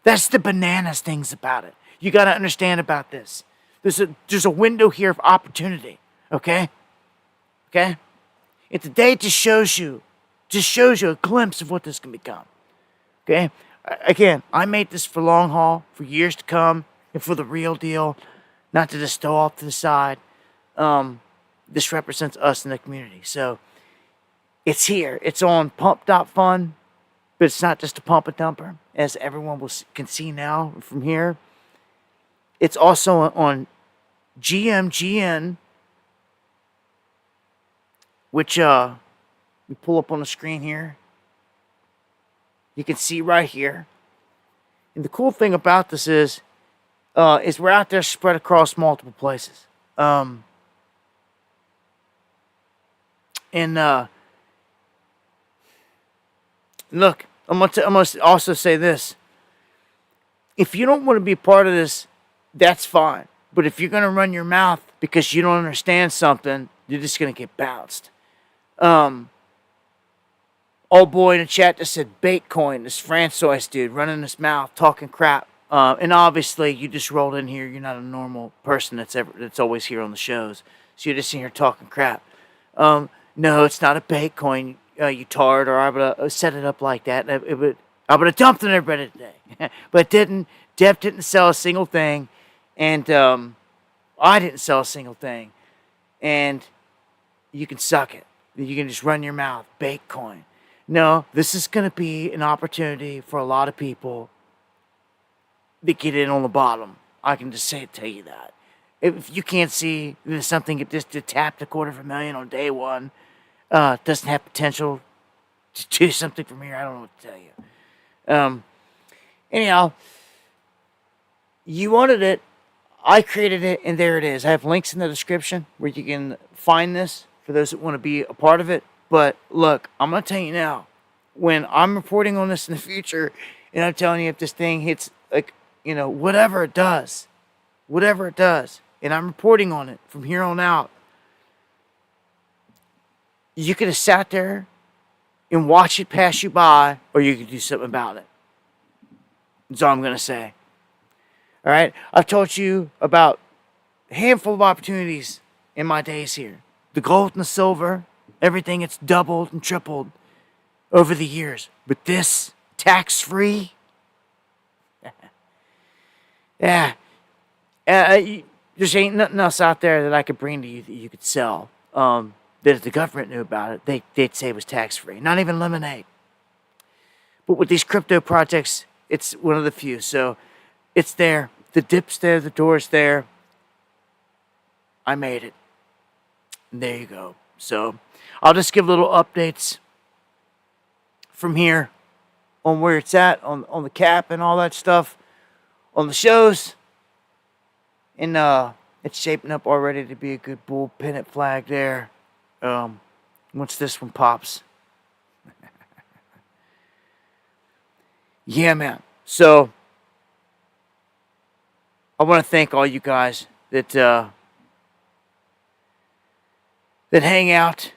That's the bananas things about it. You got to understand about this. There's a window here of opportunity, okay? Okay? And today just shows you a glimpse of what this can become, okay? Again, I made this for long haul, for years to come, and for the real deal, not to just throw off to the side. This represents us in the community. So it's here. It's on pump.fun, but it's not just a pump and dumper, as everyone can see now from here. It's also on GMGN, which we pull up on the screen here. You can see right here. And the cool thing about this is we're out there spread across multiple places. Look, I'm gonna also say this. If you don't want to be part of this, that's fine. But if you're going to run your mouth because you don't understand something, you're just going to get bounced. Old boy in the chat just said Baitcoin, this Francois dude running his mouth, talking crap. And obviously, you just rolled in here. You're not a normal person that's always here on the shows. So you're just in here talking crap. No, it's not a Baitcoin, you tard, or I would have set it up like that. I would have dumped on everybody today. But didn't. Jeff didn't sell a single thing. And I didn't sell a single thing. And you can suck it. You can just run your mouth. Baitcoin. No, this is going to be an opportunity for a lot of people to get in on the bottom. I can just tell you that. If you can't see there's something that just tapped $250,000 on day one, doesn't have potential to do something from here, I don't know what to tell you. Anyhow, you wanted it. I created it, and there it is. I have links in the description where you can find this for those that want to be a part of it. But look, I'm going to tell you now, when I'm reporting on this in the future, and I'm telling you if this thing hits, like, whatever it does, and I'm reporting on it from here on out, you could have sat there and watched it pass you by, or you could do something about it. That's all I'm going to say. All right, I've told you about a handful of opportunities in my days here. The gold and the silver, everything, it's doubled and tripled over the years. But this, tax-free, yeah, there ain't nothing else out there that I could bring to you that you could sell. That if the government knew about it, they'd say it was tax-free. Not even lemonade. But with these crypto projects, it's one of the few. So it's there. The dip's there. The door's there. I made it. And there you go. So I'll just give little updates from here on where it's at, on the cap and all that stuff, on the shows. And it's shaping up already to be a good bull pennant flag there. Once this one pops. Yeah, man. So I want to thank all you guys that hang out.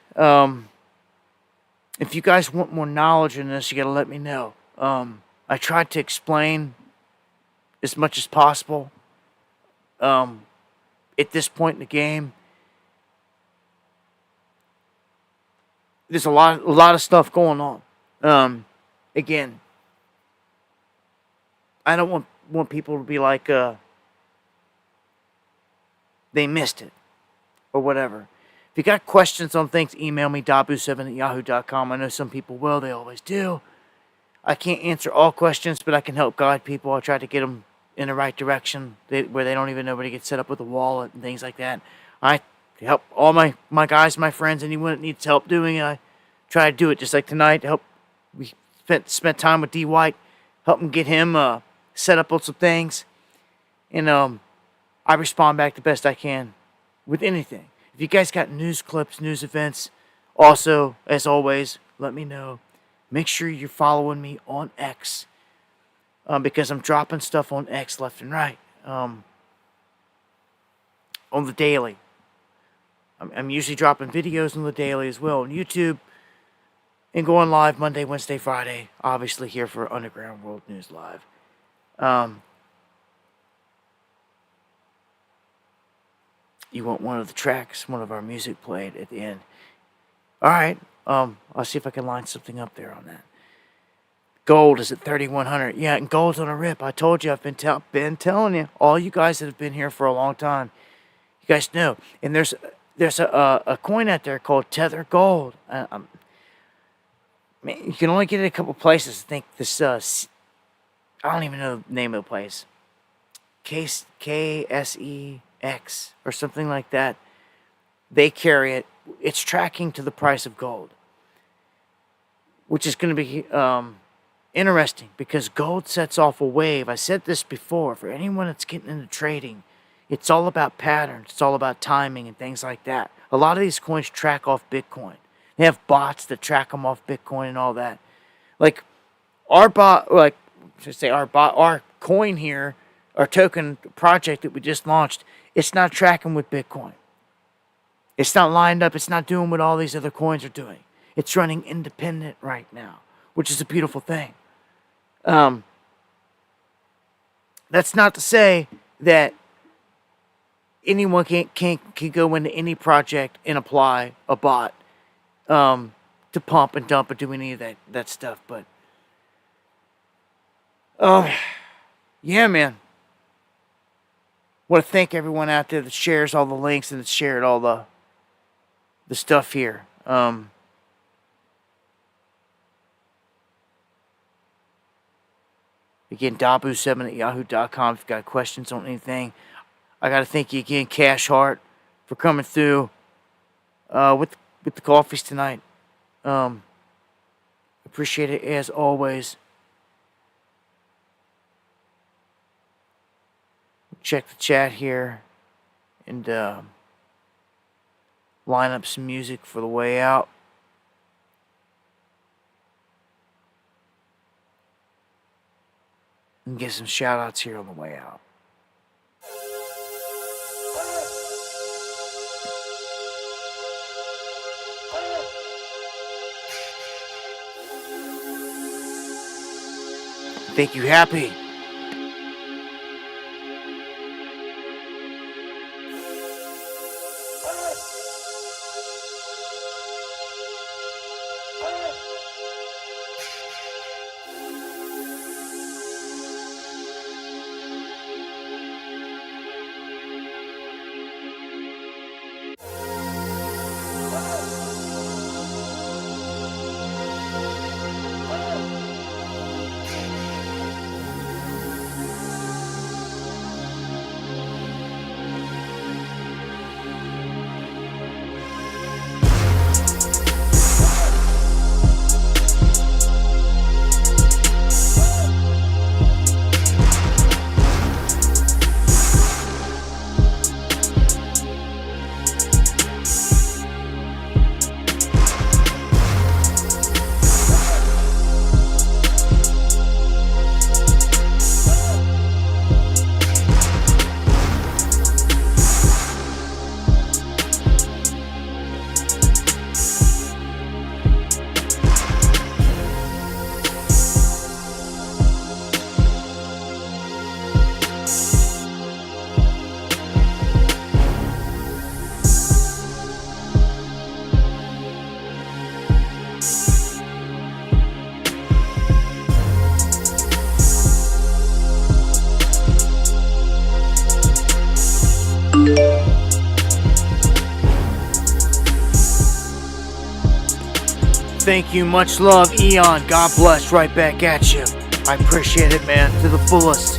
If you guys want more knowledge in this, you got to let me know. I tried to explain as much as possible. At this point in the game, there's a lot of stuff going on. Again, I don't want people to be like, they missed it or whatever. If you got questions on things, email me, dabu7@yahoo.com. I know some people will. They always do. I can't answer all questions, but I can help guide people. I'll try to get them in the right direction where they don't even know where to get set up with a wallet and things like that. I help all my guys, my friends, anyone that needs help doing it. I try to do it just like tonight. We spent time with D. White, help him get him set up on some things. And I respond back the best I can with anything. If you guys got news clips, news events, also, as always, let me know. Make sure you're following me on X because I'm dropping stuff on X left and right on the daily. I'm usually dropping videos on the daily as well on YouTube and going live Monday, Wednesday, Friday, obviously here for Underground World News Live. You want one of the tracks, one of our music played at the end. All right. I'll see if I can line something up there on that. Gold is at 3,100. Yeah, and gold's on a rip. I told you, I've been telling you. All you guys that have been here for a long time, you guys know. And there's a coin out there called Tether Gold. I mean, you can only get it a couple places. I think this, I don't even know the name of the place. KSEX or something like that. They carry it. It's tracking to the price of gold, which is going to be interesting because gold sets off a wave. I said this before. For anyone that's getting into trading, it's all about patterns. It's all about timing and things like that. A lot of these coins track off Bitcoin. They have bots that track them off Bitcoin and all that. Like our coin here, our token project that we just launched, it's not tracking with Bitcoin. It's not lined up. It's not doing what all these other coins are doing. It's running independent right now, which is a beautiful thing. That's not to say that anyone can go into any project and apply a bot to pump and dump or do any of that stuff. But yeah, man. Want to thank everyone out there that shares all the links and that shared all the stuff here. Again, dabu7@yahoo.com if you've got questions on anything. I got to thank you again, Cash Heart, for coming through with the coffees tonight. Appreciate it as always. Check the chat here and line up some music for the way out. And get some shout outs here on the way out. Make you happy. thank you. Much love, Eon. God bless. Right back at you. I appreciate it, man, to the fullest.